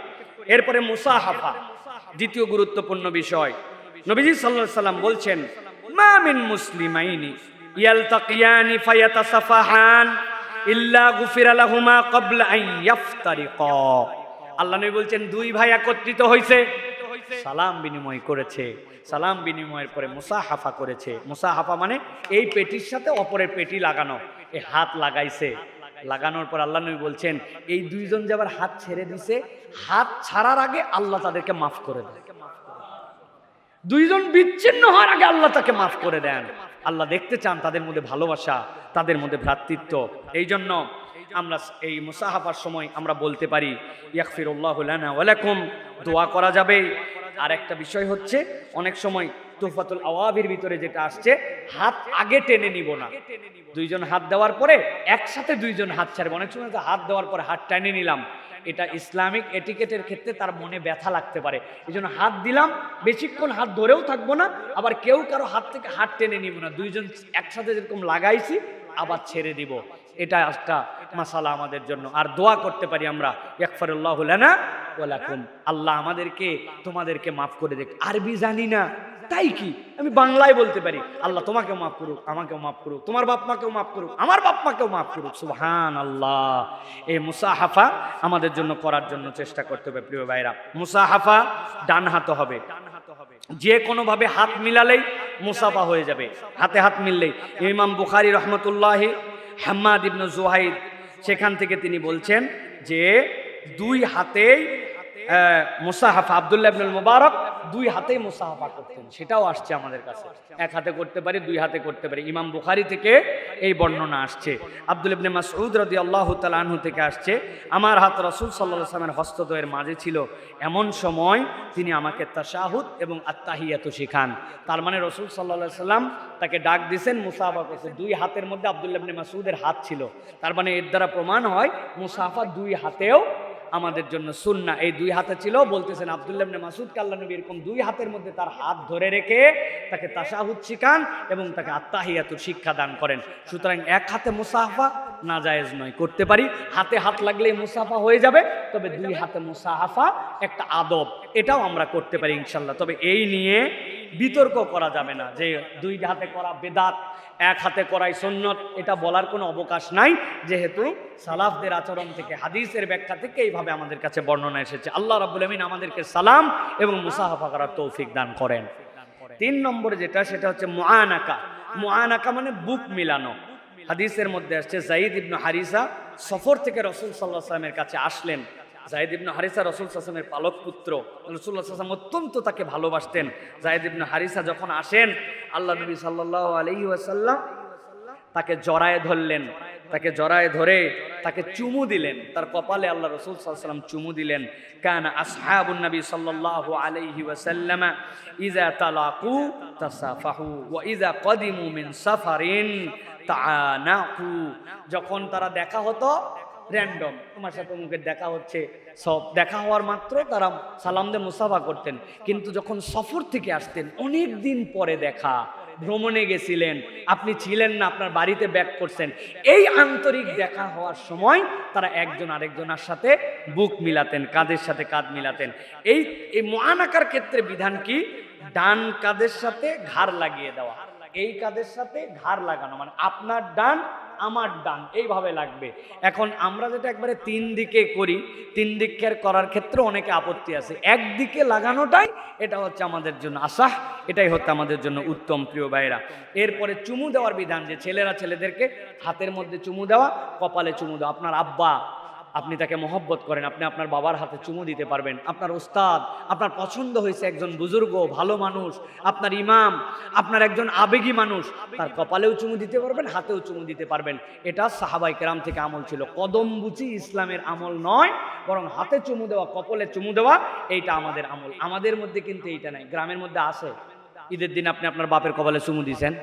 এরপরে মুসাহাফা, দ্বিতীয় গুরুত্বপূর্ণ বিষয়। নবীজি সাল্লাল্লাহু আলাইহি সাল্লাম বলছেন, মা মিন মুসলিমাইনি ইয়ালতাকিয়ানি ফায়াতাসাফাহান ইল্লা গুফিরা লাহুমা ক্বাবলা আন ইফতারিকা। আল্লাহ নবী বলছেন, দুই ভাই একত্রিত হয়েছে, সালাম বিনিময় করেছে, সালাম বিনিময়ের পরে মুসাহাফা করেছে। মুসাহাফা মানে এই পেটির সাথে অপরের পেটি লাগানো, এই হাত লাগাইছে, লাগানোর পর আল্লাহ নবী বলছেন, এই দুইজন যে আবার হাত ছেড়ে দিছে, হাত ছাড়ার আগে আল্লাহ তাদেরকে মাফ করে দেন। দুইজন বিচ্ছিন্ন হওয়ার আগে আল্লাহ তাকে মাফ করে দেন। আল্লাহ দেখতে চান তাদের মধ্যে ভালোবাসা, তাদের মধ্যে ভ্রাতৃত্ব। এই জন্য আমরা এই মুসাহাফার সময় আমরা বলতে পারি, ইয়াগফিরুল্লাহু লানা ওয়া লাকুম, দোয়া করা যাবে। আর একটা বিষয় হচ্ছে, অনেক সময় তুহফাতুল আওয়াবির ভিতরে যেটা আসছে, হাত আগে টেনে নিব না। দুইজন হাত দেওয়ার পরে একসাথে দুইজন হাত ছাড়বে। অনেক সময় হাত দেওয়ার পরে হাত টেনে নিলাম, এটা ইসলামিক এটিকেটের ক্ষেত্রে তার মনে ব্যথা লাগতে পারে। এই জন্য হাত দিলাম, বেশিক্ষণ হাত ধরেও থাকবো না, আবার কেউ কারো হাত থেকে হাত টেনে নিব না। দুইজন একসাথে যেরকম লাগাইছি আবার ছেড়ে দিব। এটা একটা মাসালা আমাদের জন্য। আর দোয়া করতে পারি আমরা, ইয়াগফিরুল্লাহু লানা ওয়া লাকুম, আল্লাহ আমাদেরকে তোমাদেরকে মাফ করে দেখ। আরবি জানি না তাই কি, আমি বাংলায় বলতে পারি, আল্লাহ তোমাকেও মাফ করুক, আমাকেও মাফ করুক, তোমার বাপ মাকেও মাফ করুক, আমার বাপ মাকেও মাফ করুক। সুবহানাল্লাহ। এই মুসাহাফা আমাদের জন্য করার জন্য চেষ্টা করতে হবে প্রিয় ভাইরা। মুসাহাফা ডান হাত হবে, যে কোনো ভাবে হাত মিলালেই মুসাফা হয়ে যাবে, হাতে হাত মিললেই। ইমাম বুখারী রাহমাতুল্লাহি হাম্মাদ ইবনে জুহাইদ, সেখান থেকে তিনি বলছেন যে দুই হাতেই মুসাহাফা, আব্দুল্লাহ ইবনুল মুবারক দুই হাতেই মুসাহাফা করতেন, সেটাও আসছে আমাদের কাছে। এক হাতে করতে পারি, দুই হাতে করতে পারি। ইমাম বুখারী থেকে এই বর্ণনা আসছে। আব্দুল্লাহ ইবনে মাসউদ রাদিয়াল্লাহু তাআলা আনহু থেকে আসছে, আমার হাত রাসূল সাল্লাল্লাহু আলাইহি ওয়াসাল্লামের হস্তদ্বয়ের মাঝে ছিল, এমন সময় তিনি আমাকে তাশাহুদ এবং আত্তাহিয়াতু শিখান। তার মানে রাসূল সাল্লাল্লাহু আলাইহি ওয়াসাল্লাম তাকে ডাক দিয়েছেন, মুসাহাফা করছে। দুই হাতের মধ্যে আব্দুল্লাহ ইবনে মাসউদের হাত ছিল, তার মানে এর দ্বারা প্রমাণ হয় মুসাহাফা দুই হাতেও আমাদের জন্য সুন্নাহ। এই দুই হাতে ছিল, বলতেছেন আব্দুল্লাহ ইবনে মাসউদকে আল্লাহ নবী এরকম দুই হাতের মধ্যে তার হাত ধরে রেখে তাকে তাশাহুদ শিখান এবং তাকে আত্তাহিয়াতুর শিক্ষা দান করেন। সুতরাং এক হাতে মুসাহাফা নাজায়েজ নয়, করতে পারি। হাতে হাত লাগলেই মুসাহাফা হয়ে যাবে, তবে দুই হাতে মুসাহাফা একটা আদব, এটাও আমরা করতে পারি ইনশাআল্লাহ। তবে এই নিয়ে বিতর্ক করা যাবে না যে দুই হাতে করা বেদাত, এক হাতে করাই সুন্নত, এটা বলার কোনো অবকাশ নাই, যেহেতু সালাফদের আচরণ থেকে, হাদিসের ব্যাখ্যা থেকে এইভাবে আমাদের কাছে বর্ণনা এসেছে। আল্লাহ রাব্বুল আমিন আমাদেরকে সালাম এবং মুসাফা করার তৌফিক দান করেন। 3 নম্বরে যেটা, সেটা হচ্ছে মুআনাকা। মুআনাকা মানে বুক মিলানো। হাদিসের মধ্যে আসছে যায়েদ ইবনে হারিসা সফর থেকে রাসূল সাল্লাল্লাহু আলাইহি ওয়াসাল্লামের কাছে আসলেন। যায়েদ ইবনে হারিসা রাসূল সাল্লাল্লাহু আলাইহি ওয়াসাল্লামের পালক পুত্র, রাসূলুল্লাহ সাল্লাল্লাহু আলাইহি ওয়াসাল্লাম অত্যন্ত তাকে ভালোবাসতেন। যায়েদ ইবনে হারিসা যখন আসেন, আল্লাহ নবী সাল্লাল্লাহু আলাইহি ওয়াসাল্লাম তাকে জড়ায় ধরলেন, তাকে জড়ায় ধরে তাকে চুমু দিলেন, তার কপালে আল্লাহ রাসূল সাল্লাল্লাহু আলাইহি ওয়াসাল্লাম চুমু দিলেন। কানা আসহাবুন নবী সাল্লাল্লাহু আলাইহি ওয়াসাল্লাম ইযা তালাকু তাসাফাহু ওয়া ইযা কাদিমু মিন সাফারিন তাআনাকু। যখন তারা দেখা হতো, র্যান্ডম, তোমার সাথে মুখের দেখা হচ্ছে, সব দেখা হওয়ার মাত্র তারা সালাম দিয়ে মুসাফা করতেন। কিন্তু যখন সফর থেকে আসতেন, অনেক দিন পরে দেখা, ভ্রমণে গেছিলেন, আপনি ছিলেন না, আপনার বাড়িতে ব্যাক করছেন, এই আন্তরিক দেখা হওয়ার সময় তারা একজন আরেকজনের সাথে বুক মিলাতেন, কাঁধের সাথে কাঁধ মিলাতেন। এই মুআনাকার ক্ষেত্রে বিধান কি? ডান কাঁধের সাথে ঘাড় লাগিয়ে দেওয়া, এই কাঁধের সাথে ঘাড় লাগানো, মানে আপনার ডান আমার ডান এইভাবে লাগবে। এখন আমরা যেটা একবারে 3 দিকে করি, 3 দিকের করার ক্ষেত্রে অনেকে আপত্তি আছে, একদিকে লাগানোটাই এটা হচ্ছে আমাদের জন্য আসাহ, এটাই হচ্ছে আমাদের জন্য উত্তম। প্রিয় ভাইরা, এরপরে চুমু দেওয়ার বিধান, যে ছেলেরা ছেলেদেরকে হাতের মধ্যে চুমু দেওয়া, কপালে চুমু দেওয়া। আপনার আব্বা, আপনি তাকে মহব্বত করেন, আপনি আপনার বাবার হাতে চুমু দিতে পারবেন। আপনার ওস্তাদ, আপনার পছন্দ হয়েছে একজন বুজুর্গ ভালো মানুষ, আপনার ইমাম, আপনার একজন আবেগী মানুষ, তার কপালেও চুমু দিতে পারবেন, হাতেও চুমু দিতে পারবেন। এটা সাহাবায়ে কেরাম থেকে আমল ছিল, কদম বুচি ইসলামের আমল নয়, বরং হাতে চুমু দেওয়া, কপালে চুমু দেওয়া, এইটা আমাদের আমল। আমাদের মধ্যে কিন্তু এইটা নাই। গ্রামের মধ্যে আসে, ঈদের দিন আপনি আপনার বাপের কপালে চুমু দিয়েছেন,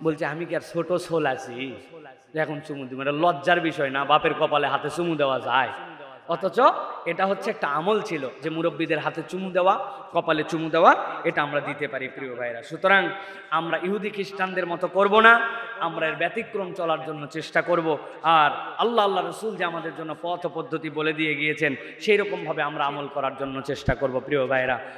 বলছে আমি কি আর ছোট সোল আছি এখন চুমু দিব? এটা লজ্জার বিষয় না, বাপের কপালে হাতে চুমু দেওয়া যায়। অথচ এটা হচ্ছে একটা আমল ছিল যে মুরব্বীদের হাতে চুমু দেওয়া, কপালে চুমু দেওয়া, এটা আমরা দিতে পারি। প্রিয় ভাইরা, সুতরাং আমরা ইহুদি খ্রিস্টানদের মতো করব না, আমরা এর ব্যতিক্রম চলার জন্য চেষ্টা করব। আর আল্লাহ রসুল যে আমাদের জন্য পথ পদ্ধতি বলে দিয়ে গিয়েছেন, সেই রকমভাবে আমরা আমল করার জন্য চেষ্টা করব। প্রিয় ভাইরা,